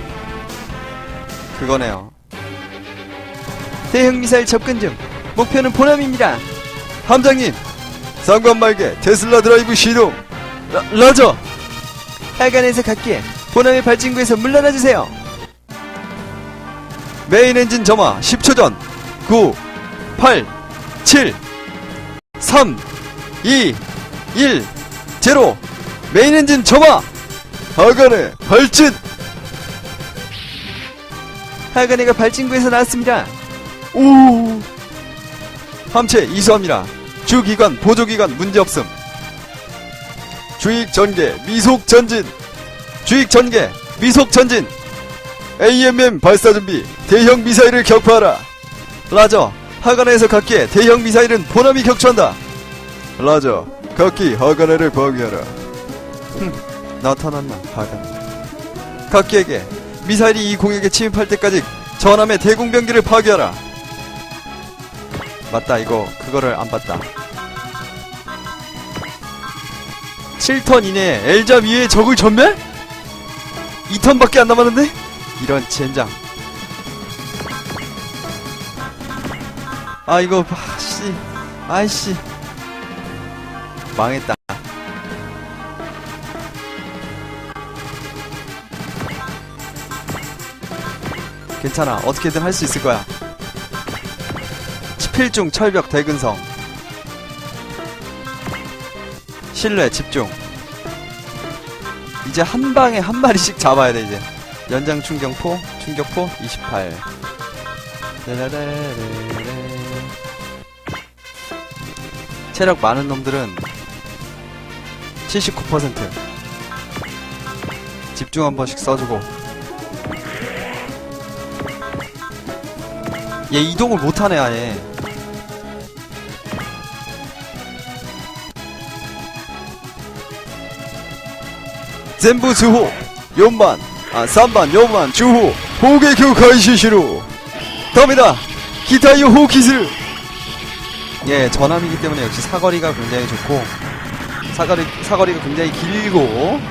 Speaker 1: 그거네요.
Speaker 2: 대형 미사일 접근 중. 목표는 보람입니다.
Speaker 1: 함장님, 상관 말게 테슬라 드라이브 시동. 라저.
Speaker 2: 하간에서 갈게. 보람의 발진구에서 물러나주세요.
Speaker 1: 메인 엔진 점화 10초 전. 9, 8, 7, 3, 2, 1, 0. 메인 엔진 점화. 하간에 발진.
Speaker 2: 하간에가 발진구에서 나왔습니다.
Speaker 1: 오. 함체 이수합니다. 주기관 보조기관 문제없음. 주익 전개 미속 전진. 주익 전개 미속 전진. AMM 발사 준비. 대형 미사일을 격파하라. 라저. 하가네에서 각기에 대형 미사일은 보람이 격추한다. 라저. 각기 하가네를 방위하라. 나타났나 하가네. 각기에게 미사일이 이 공역에 침입할 때까지 전함의 대공병기를 파괴하라. 맞다, 이거 그거를 안 봤다. 7턴 이내에 엘자 위에 적을 전멸? 2턴밖에 안 남았는데? 이런 젠장. 아, 이거 씨. 아이씨. 망했다. 괜찮아, 어떻게든 할 수 있을 거야. 필중 철벽 대근성. 신뢰 집중. 이제 한 방에 한 마리씩 잡아야 돼. 이제 연장 충격포 28. 체력 많은 놈들은 79%. 집중 한 번씩 써주고. 얘 이동을 못하네 아예. 젠부 주호 연반 3반 연반 주호 호개교 가이시시로. 다음이다 기타이오 호키스. 예, 전함이기 때문에 역시 사거리가 굉장히 좋고 사거리가 굉장히 길고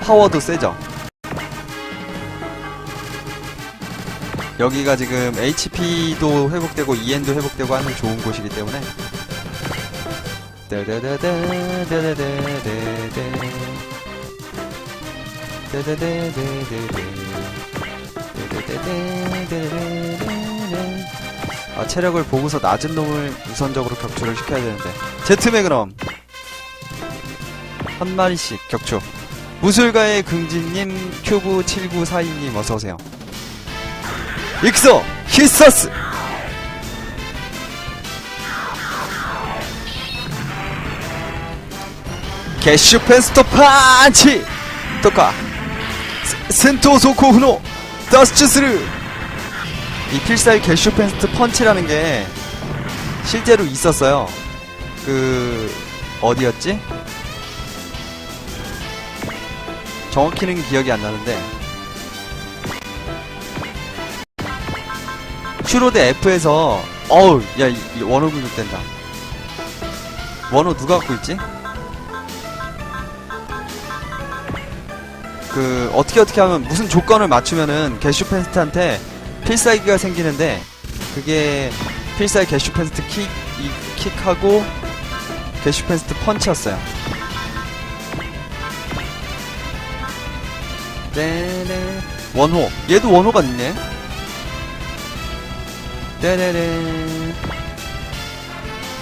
Speaker 1: 파워도 세죠. 여기가 지금 HP도 회복되고 EN도 회복되고 하는 좋은 곳이기 때문에. 아, 체력을 보고서 낮은 놈을 우선적으로 격추를 시켜야 되는데. 제트매그넘 한 마리씩 격추. 무술가의 긍지님, 큐브 7942님 어서오세요. 익서 히사스. 게슈펜스터 펀치 토카 센토소코 후노 다스츠스르. 이 필살 게슈펜스트 펀치라는 게 실제로 있었어요. 어디였지? 정확히는 기억이 안 나는데 슈로데 F에서 어우 야 이 원호 공격된다. 원호 누가 갖고 있지? 어떻게 하면 무슨 조건을 맞추면은 게슈펜스트한테 필살기가 생기는데 그게 필살 게슈펜스트 킥하고 게슈펜스트 펀치였어요. 네네. 원호. 얘도 원호가 있네. 네네네.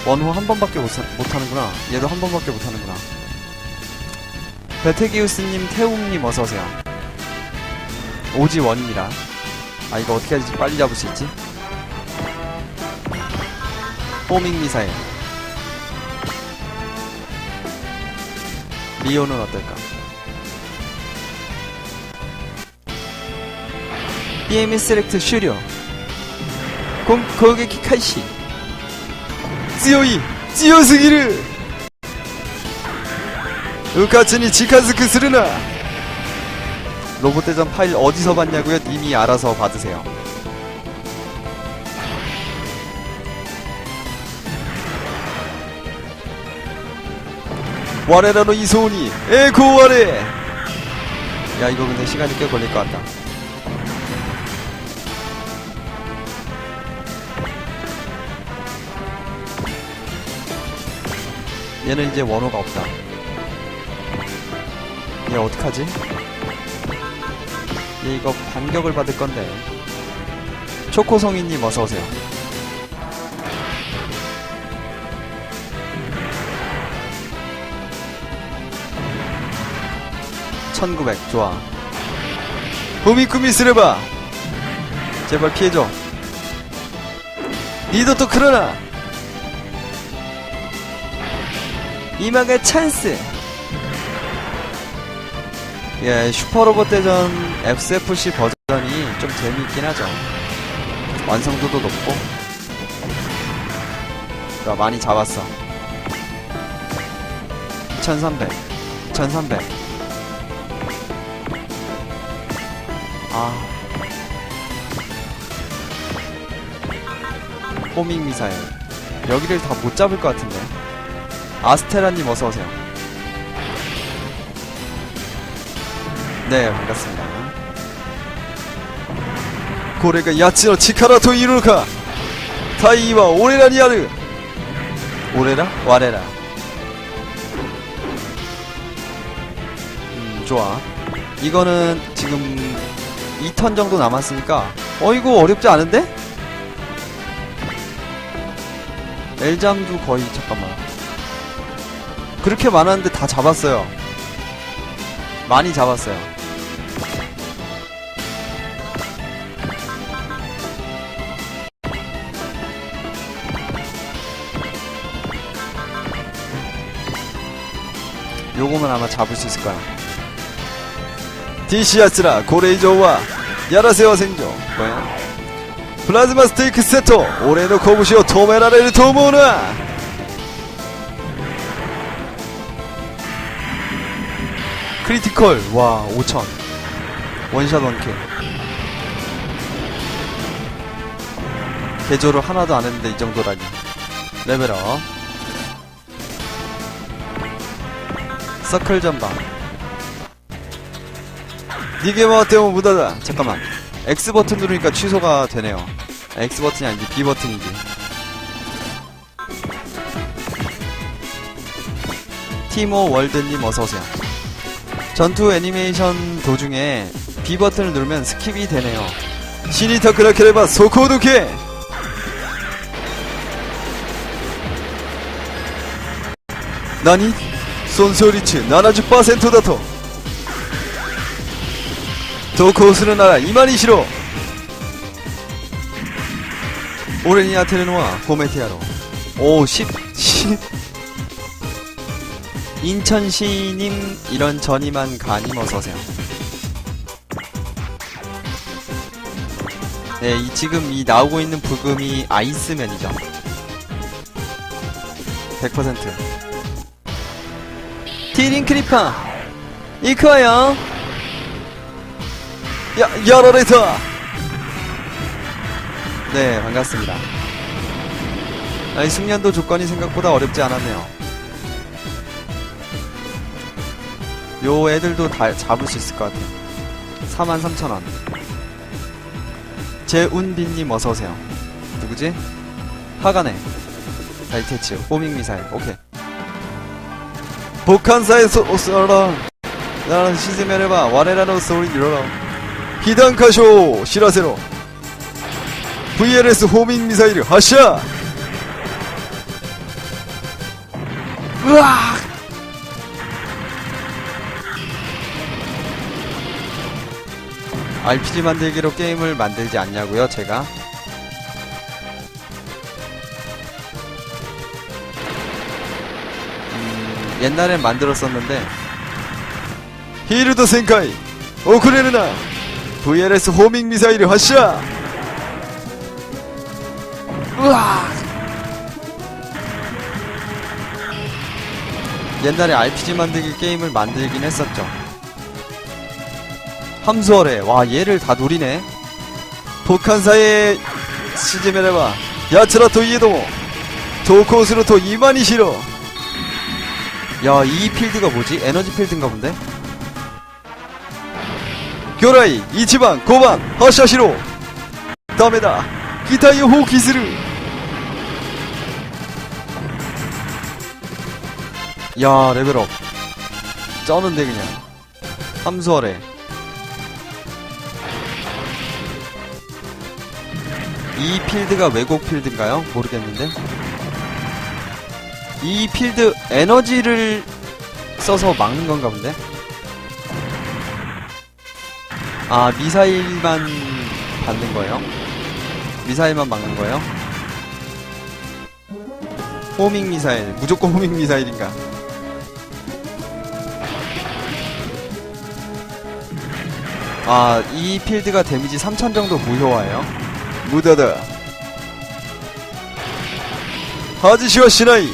Speaker 1: 원호 한 번밖에 못하는구나. 얘도 한 번밖에 못하는구나. 베테기우스님, 태웅님 어서오세요. 오지원입니다. 아, 이거 어떻게 하지? 빨리 잡을 수 있지? 호밍 미사일. 리오는 어떨까? BMS 셀렉트 슈료. 고개키 카이시. 찌오스기르. 우카츠니 지카즈크 스르나. 로봇대전 파일 어디서 봤냐고요? 님이 알아서 받으세요. 와레라노 이소은이 에고 와레. 야 이거 근데 시간이 꽤 걸릴 것 같다. 얘는 이제 원호가 없다. 얘 어떡하지? 얘 이거 반격을 받을 건데. 초코성이님 어서오세요. (1900) 좋아. 후미쿠미 쓰레바 제발 피해줘. 니도 또 그러나. 이마가 찬스. 예, 슈퍼로봇 대전 XFC 버전이 좀 재미있긴 하죠. 완성도도 높고. 나 많이 잡았어. 1300 1300. 아, 호밍 미사일 여기를 다 못 잡을 것 같은데. 아스테라님 어서오세요. 네, 반갑습니다. 고래가 야치노 치카라토 이루카 타이와 오레라니아르. 오레라? 와레라. 좋아. 이거는 지금 2턴 정도 남았으니까 이거 어렵지 않은데? 엘장도 거의 잠깐만 그렇게 많았는데 다 잡았어요. 많이 잡았어요. 요거면 아마 잡을 수 있을 거야. 디시아스라 고레이저와 야라세와 생존. 뭐야? 플라즈마 스테이크 세토 오레노 코부시오 토메라레를 도모나. 크리티컬. 와 5000 원샷 원킬. 개조를 하나도 안 했는데 이 정도라니. 레벨업. 서클 전방. 니게 마테오 무다다. 잠깐만. X버튼 누르니까 취소가 되네요. X버튼이 아니지 B버튼이지. 티모 월드님 어서오세요. 전투 애니메이션 도중에 B버튼을 누르면 스킵이 되네요. 시니타 크라케레바 소코도케. 나니? 손소리츠 70% 다토. 도코스는 나라 이마니시로. 오레니아 테르노아 고메티아로. 오 10 인천시님 이런 전이만 가님 어서오세요. 네, 지금 이 나오고 있는 부금이 아이스맨이죠. 100%. 티링 크리파 이코요. 야라레타. 네, 반갑습니다. 이 숙련도 조건이 생각보다 어렵지 않았네요. 요 애들도 다 잡을 수 있을 것 같아요. 43,000원. 제운빈님 어서오세요. 누구지? 하가네 다이테츠 호밍 미사일. 오케이. 복한사의 소라 나는 시즈메레바 와레라노 소리 이러라. 히단카쇼 시라세로 VLS 호밍 미사일 하샤. 으악. RPG 만들기로 게임을 만들지 않냐고요, 제가? 옛날엔 만들었었는데. 히르도 센카이 오쿠레르나 VLS 호밍 미사일을発射. 으악. 옛날에 RPG 만들기 게임을 만들긴 했었죠. 함수어래. 와, 얘를 다 노리네. 북한사의 시즈메레바 야츠라토 이에도모 도코스로토 이만이 싫어. 야, 이 필드가 뭐지? 에너지 필드인가 본데? 교라이 이치방 고반 하샤시로 다메다 기타이오 호키스루. 야, 레벨업 쩌는데 그냥. 함수어래. 이 필드가 왜곡 필드인가요? 모르겠는데. 이 필드 에너지를 써서 막는 건가 본데? 아, 미사일만 받는 거예요? 미사일만 막는 거예요? 호밍 미사일. 무조건 호밍 미사일인가? 아, 이 필드가 데미지 3000 정도 무효화예요. 무다다. 하지시와 시나이.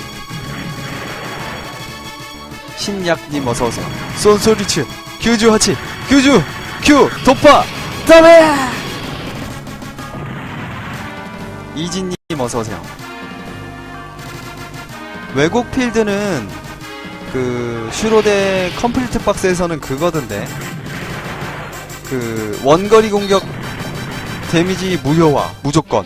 Speaker 1: 신약님 어서오세요. 손소리츠 규주 하치 규주 큐 도파 다메. 이진님 어서오세요. 왜곡 필드는 그 슈로데 컴플리트 박스에서는 그거던데, 그 원거리 공격 데미지 무효화 무조건.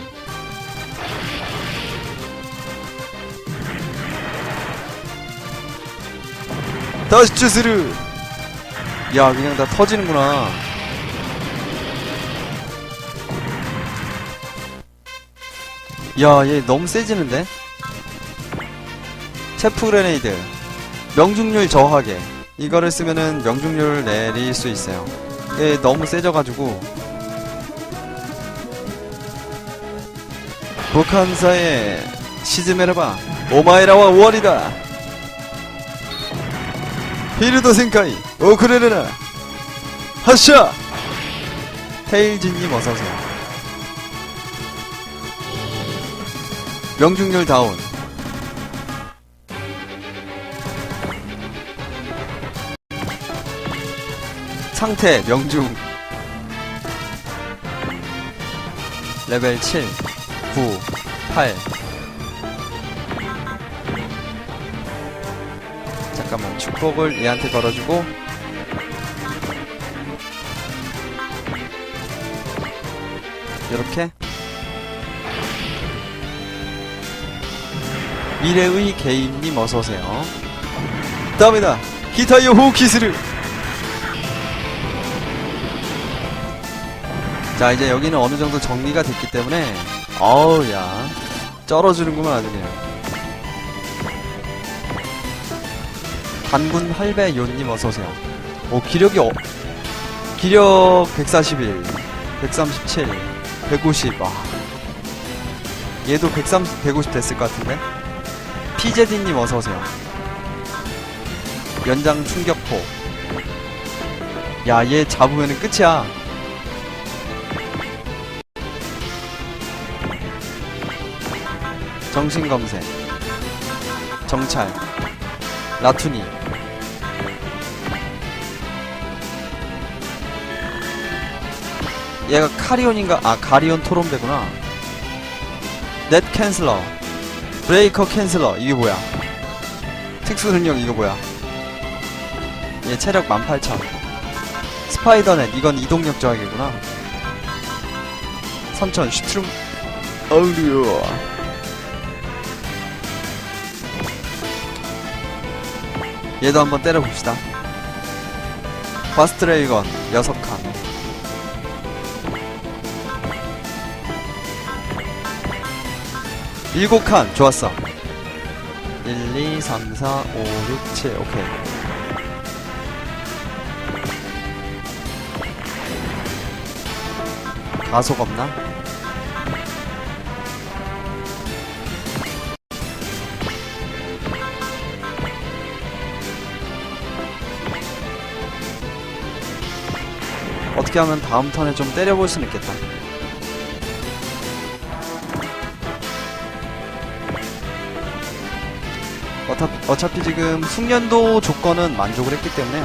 Speaker 1: 다시츠스르. 야, 그냥 다 터지는구나. 야, 얘 너무 세지는데? 체프 그레네이드 명중률 저하게, 이거를 쓰면은 명중률을 내릴 수 있어요. 얘 너무 세져가지고. 북한사의 시즈메르바 오마에라와 오월이다. 히르도 센카이 오크레르나 하샤. 테일즈님 어서오세요. 명중률 다운. 상태 명중. 레벨 7 9 8. 잠깐만, 축복을 얘한테 걸어주고. 요렇게. 미래의 개인님 어서오세요. 다음이다. 기타이오 호키스르. 자, 이제 여기는 어느정도 정리가 됐기 때문에, 어우, 야, 쩔어주는구만 아주 그냥. 단군 활배 요님 어서오세요. 오, 기력 141, 137, 150. 와, 얘도 130, 150 됐을 것 같은데. 피제디님 어서오세요. 연장 충격포. 야, 얘 잡으면은 끝이야. 정신검색, 정찰, 라투니. 얘가 카리온인가? 아, 가리온 토론배구나. 넷 캔슬러, 브레이커 캔슬러. 이게 뭐야? 특수 능력 이거 뭐야? 얘 체력 18000. 스파이더넷, 이건 이동력 저하기구나. 3000 슈트룸. 어우리요. 얘도 한번 때려봅시다. 바스트레이건 6칸. 7칸. 좋았어. 1, 2, 3, 4, 5, 6, 7. 오케이. 가속 없나? 어떻게 하면 다음 턴에 좀 때려볼 수는 있겠다. 어차피 지금 숙련도 조건은 만족을 했기 때문에.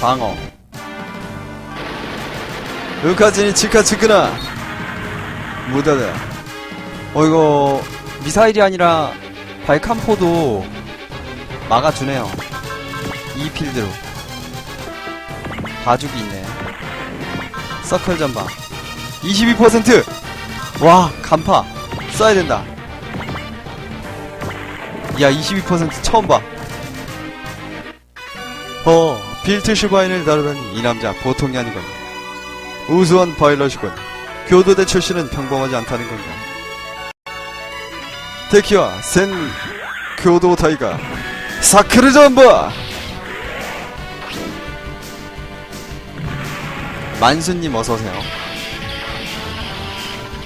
Speaker 1: 방어. 으카즈니 치카츠크나 무다다. 이거 미사일이 아니라 발칸포도 막아주네요. 이 필드로. 봐주기 있네. 서클 전방 22%! 와, 간파 써야 된다. 야, 22% 처음 봐. 빌트 슈바인을 다루다니 이 남자 보통이 아니군. 우수한 파일럿이군. 교도대 출신은 평범하지 않다는 건가. 데키와 센 교도 타이가 사크르 전바. 만수님 어서오세요.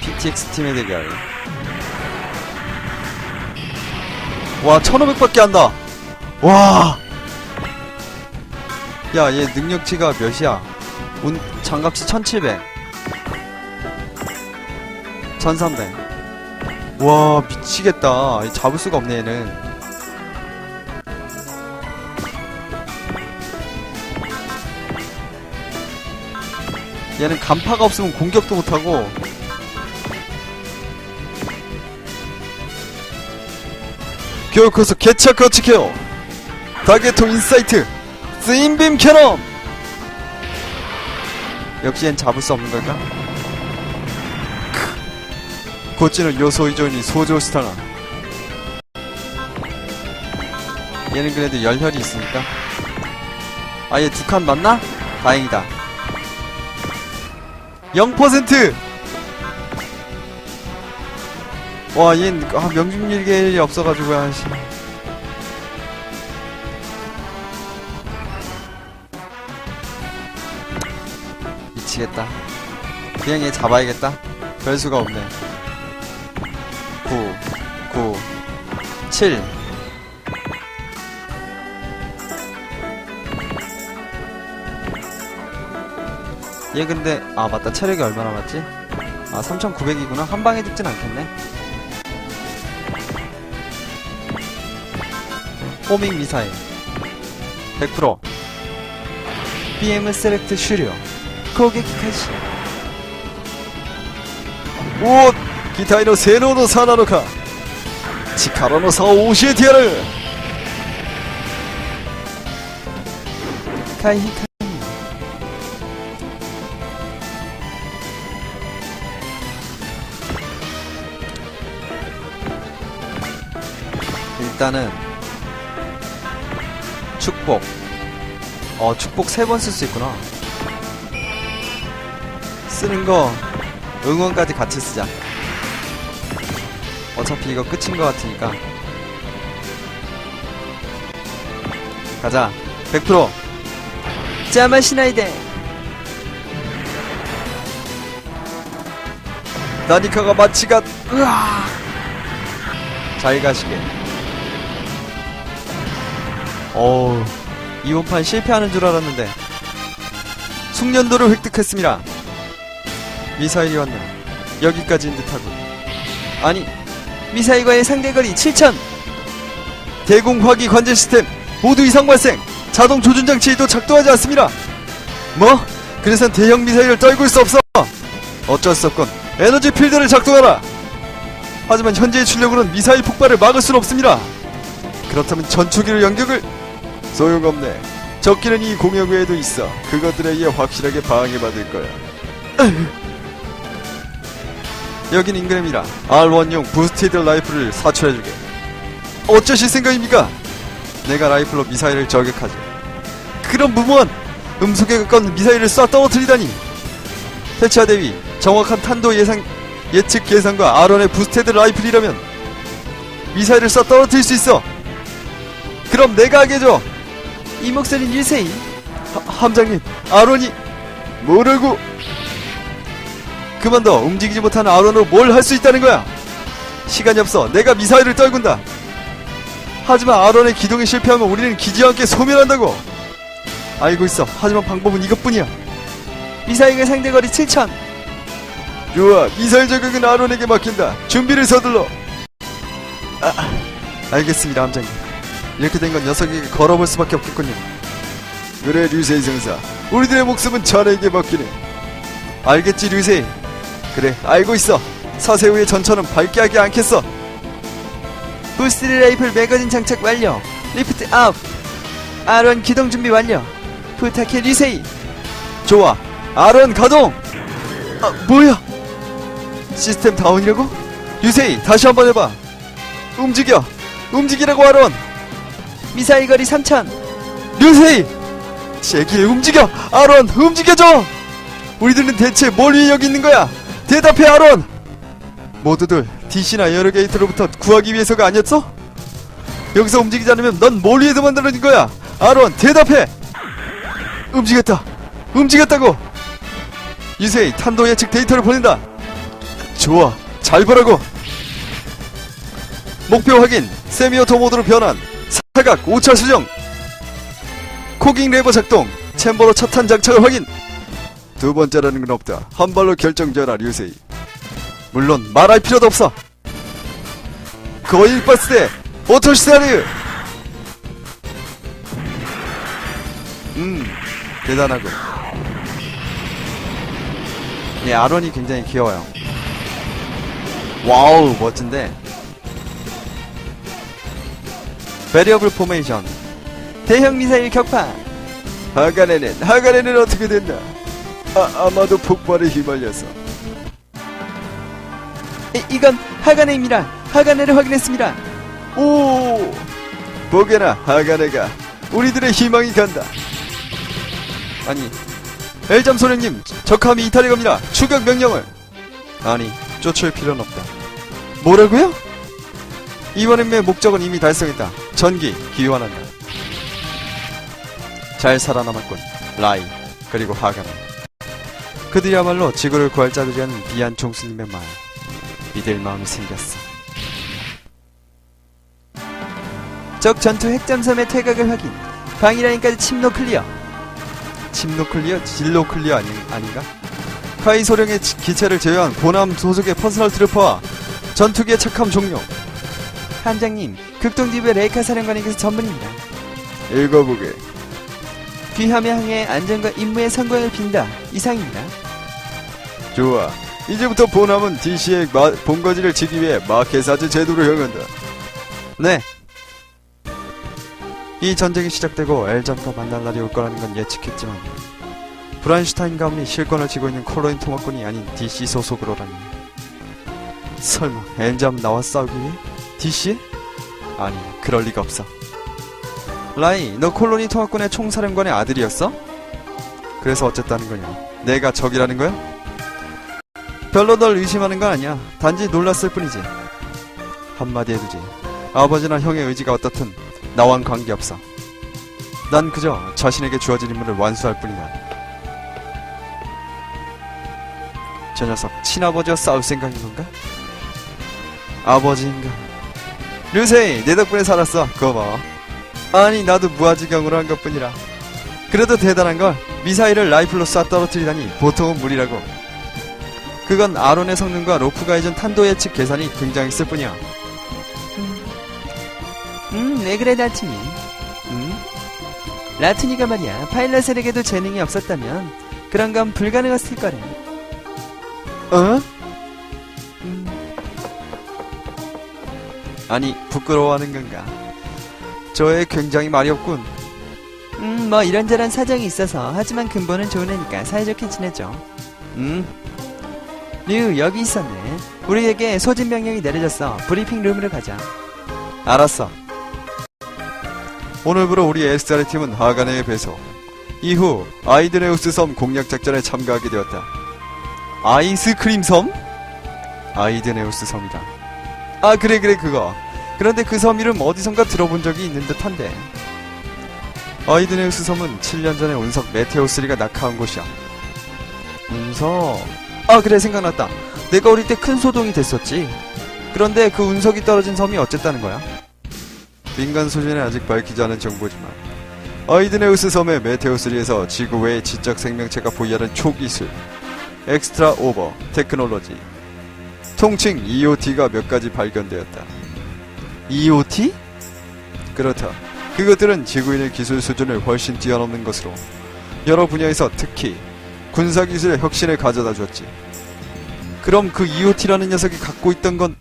Speaker 1: PTX 팀의 대결. 와, 1500밖에 한다. 와. 야, 얘 능력치가 몇이야? 장갑치 1700, 1300. 와, 미치겠다. 잡을 수가 없네, 얘는. 얘는 간파가 없으면 공격도 못하고. 교육코스 개차 거치케어 다게토 인사이트 스인빔 캐논. 역시 얜 잡을 수 없는 걸까? 고치는 요소 이존이 소조 스타나. 얘는 그래도 열혈이 있으니까. 아, 얘 두 칸 맞나? 다행이다. 0%! 와, 얜 명중률이 없어가지고. 아씨. 미치겠다. 그냥 얘 잡아야겠다. 별수가 없네. 9 9 7. 얘 근데 맞다, 체력이 얼마나 남았지? 3900이구나. 한방에 죽진 않겠네. 호밍 미사일 100%. BM 세렉트 슈려 고객까지. 오! 기타이노 세노노 사나노카 치카로노 사오 오시에티아를 카이히카. 일단은 축복. 축복 3번 쓸 수 있구나. 쓰는거 응원까지 같이 쓰자. 어차피 이거 끝인 것 같으니까. 가자. 100%. 짜마시나이데. 나니카가 마치가. 으아. 잘 가시게. 이번판 실패하는 줄 알았는데 숙련도를 획득했습니다. 미사일이 왔네. 여기까지인 듯하고. 아니, 미사일과의 상대거리 7000. 대공화기 관제 시스템 모두 이상 발생. 자동 조준 장치도 작동하지 않습니다. 뭐? 그래선 대형 미사일을 떨굴 수 없어. 어쩔 수 없건 에너지 필드를 작동하라. 하지만 현재의 출력으로는 미사일 폭발을 막을 수는 없습니다. 그렇다면 전투기로 연격을. 소용없네. 적기는 이 공역 외에도 있어. 그것들에 의해 확실하게 방해받을 거야. 여긴 잉그램이라 R1용 부스티드 라이플을 사출해주게. 어쩌실 생각입니까? 내가 라이플로 미사일을 저격하지. 그런 무모한 음속에 가까운 미사일을 쏴 떨어뜨리다니. 태치아 대위, 정확한 탄도 예측 계산과 R1의 부스티드 라이플이라면 미사일을 쏴 떨어뜨릴 수 있어. 그럼 내가 하게 해줘. 이 목소리는 유세이. 함장님, R1이 뭐라고? 그만둬. 움직이지 못하는 R1으로 뭘 할 수 있다는 거야. 시간이 없어. 내가 미사일을 떨군다. 하지만 R1의 기동에 실패하면 우리는 기지와 함께 소멸한다고. 알고 있어. 하지만 방법은 이것뿐이야. 미사일의 상대거리 7000. 좋아. 미사일 저격은 R1에게 맡긴다. 준비를 서둘러. 알겠습니다, 함장님. 이렇게 된 건 녀석에게 걸어볼 수밖에 없겠군요.
Speaker 2: 그래 류세이 상사, 우리들의 목숨은 자네에게 맡기네.
Speaker 1: 알겠지 류세이. 그래 알고 있어. 사세우의 전차는 밝게 하지 않겠어.
Speaker 2: 부스트 라이플 매거진 장착 완료. 리프트 업. R1 기동 준비 완료. 부탁해 류세이.
Speaker 1: 좋아. R1 가동. 아 뭐야? 시스템 다운이라고? 류세이 다시 한번 해봐. 움직여. 움직이라고 R1.
Speaker 2: 미사일 거리 3000.
Speaker 1: 류세이 제길 움직여. R1 움직여줘. 우리들은 대체 뭘 위해 여기 있는 거야? 대답해 R1. 모두들 DC나 여러 게이트로부터 구하기 위해서가 아니었어? 여기서 움직이지 않으면 넌 뭘 위해서 만들어진 거야? R1 대답해. 움직였다. 움직였다고. 유세이 탄도 예측 데이터를 보낸다. 좋아 잘 보라고. 목표 확인. 세미오토 모드로 변환. 사각 5차 수정. 코깅 레버 작동. 챔버로 차탄 장착을 확인. 두 번째라는 건 없다. 한 발로 결정져라 류세이. 물론 말할 필요도 없어. 거일 버스대 오토시다르. 대단하고. 예, 아론이 굉장히 귀여워요. 와우 멋진데. 베리어블 포메이션.
Speaker 2: 대형 미사일 격파.
Speaker 1: 하간에는 어떻게 된다? 아마도 폭발에 휘말려서.
Speaker 2: 이건 하가네입니다. 하가네를 확인했습니다.
Speaker 1: 오, 보게나 하가네가 우리들의 희망이 간다. 아니, 엘잠 소령님, 적함이 이탈해 갑니다. 추격 명령을. 아니, 쫓을 필요는 없다. 뭐라고요? 이번의 목적은 이미 달성했다. 전기 기환한다. 잘 살아남았군. 라이 그리고 하가네. 그들이야말로 지구를 구할 자들이라는 비안 총수님의 말 믿을 마음이 생겼어.
Speaker 2: 적 전투 핵잠수함의 퇴각을 확인. 방위라인까지 침노 클리어.
Speaker 1: 침노 클리어? 진로 클리어 아닌가? 카이 소령의 기체를 제외한 보남 소속의 퍼스널 트루퍼와 전투기의 착함 종료.
Speaker 2: 함장님, 극동지부의 레이카 사령관에게서 전문입니다.
Speaker 1: 읽어보게.
Speaker 2: 귀함의 항해 안전과 임무의 성공을 빈다. 이상입니다.
Speaker 1: 좋아. 이제부터 보남은 DC의 본거지를 지기 위해 마켓사즈 제도를 이용한다. 네. 이 전쟁이 시작되고 엘잠과 만날 날이 올 거라는 건 예측했지만 브란슈타인 가문이 실권을 쥐고 있는 콜로인 토마군이 아닌 DC 소속으로라니. 설마 엘잠 나와 싸우기 위해? DC? 아니 그럴 리가 없어. 라이, 너 콜로니 통합군의 총사령관의 아들이었어? 그래서 어쨌다는 거냐? 내가 적이라는 거야? 별로 널 의심하는 건 아니야. 단지 놀랐을 뿐이지. 한마디 해두지. 아버지나 형의 의지가 어떻든 나와는 관계없어. 난 그저 자신에게 주어진 임무를 완수할 뿐이다. 저 녀석 친아버지와 싸울 생각인 건가? 아버지인가? 류세이, 내 덕분에 살았어. 고마워. 아니 나도 무아지경으로 한 것뿐이라. 그래도 대단한걸. 미사일을 라이플로 쏴 떨어뜨리다니 보통은 무리라고. 그건 아론의 성능과 로프가 해준 탄도 예측 계산이 굉장했을 뿐이야.
Speaker 2: 왜 그래 라투니? 라투니가 말이야, 파일럿에게도 재능이 없었다면 그런 건 불가능했을 거래.
Speaker 1: 어? 아니 부끄러워하는 건가? 저애 굉장히 말이 없군.
Speaker 2: 뭐 이런저런 사정이 있어서. 하지만 근본은 좋은 애니까 사이좋게 지내죠. 류, 여기 있었네. 우리에게 소진 명령이 내려졌어. 브리핑 룸으로 가자.
Speaker 1: 알았어. 오늘부로 우리 SR 팀은 하가네에 배속. 이후 아이드네우스 섬 공략 작전에 참가하게 되었다. 아이스크림 섬? 아이드네우스 섬이다. 아 그래 그거. 그런데 그 섬 이름 어디선가 들어본 적이 있는 듯한데. 아이드네우스 섬은 7년 전에 운석 메테오스리가 낙하한 곳이야. 운석? 아 그래 생각났다. 내가 어릴 때 큰 소동이 됐었지. 그런데 그 운석이 떨어진 섬이 어쨌다는 거야? 민간 소진은 아직 밝히지 않은 정보지만 아이드네우스 섬의 메테오스리에서 지구 외의 지적 생명체가 보유하는 초기술 엑스트라 오버 테크놀로지, 통칭 EOT가 몇 가지 발견되었다. EOT? 그렇다. 그것들은 지구인의 기술 수준을 훨씬 뛰어넘는 것으로 여러 분야에서 특히 군사기술의 혁신을 가져다 주었지. 그럼 그 EOT라는 녀석이 갖고 있던 건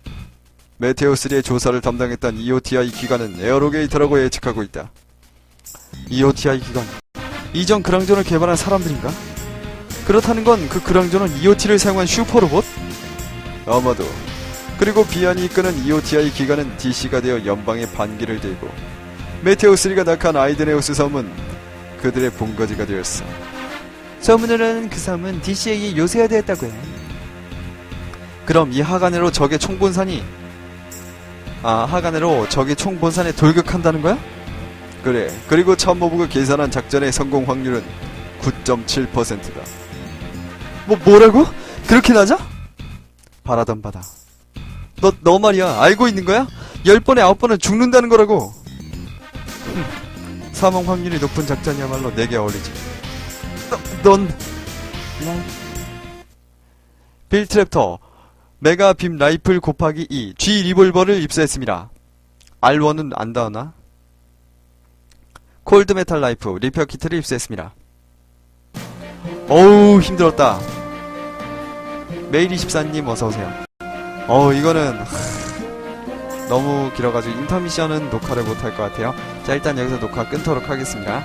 Speaker 1: 메테오3의 조사를 담당했던 EOTI 기관은 에어로게이터라고 예측하고 있다. EOTI 기관, 이전 그랑존을 개발한 사람들인가? 그렇다는 건 그 그랑존은 EOT를 사용한 슈퍼로봇? 아마도. 그리고 비안이 이끄는 EOTI 기관은 DC가 되어 연방의 반기를 들고 메테오3가 낙한 아이드네오스 섬은 그들의 본거지가 되었어.
Speaker 2: 소문으로는 그 섬은 DC에게 요새가 되었다고 해.
Speaker 1: 그럼 이 하간으로 적의 총본산이 하간으로 적의 총본산에 돌격한다는 거야? 그래. 그리고 참모부가 계산한 작전의 성공 확률은 9.7%다. 뭐라고? 그렇게 낮아? 바라던 바다. 너 말이야. 알고 있는 거야? 10번에 9번은 죽는다는 거라고. 사망 확률이 높은 작전이야말로 내게 어울리지. 넌 빌트랩터 메가 빔 라이플 곱하기 2 G 리볼버를 입수했습니다. R1은 안 닿았나? 콜드 메탈 라이프 리페어 키트를 입수했습니다. 어우 힘들었다. 메일24님 어서오세요. 이거는 너무 길어가지고 인터미션은 녹화를 못할 것 같아요. 자, 일단 여기서 녹화 끊도록 하겠습니다.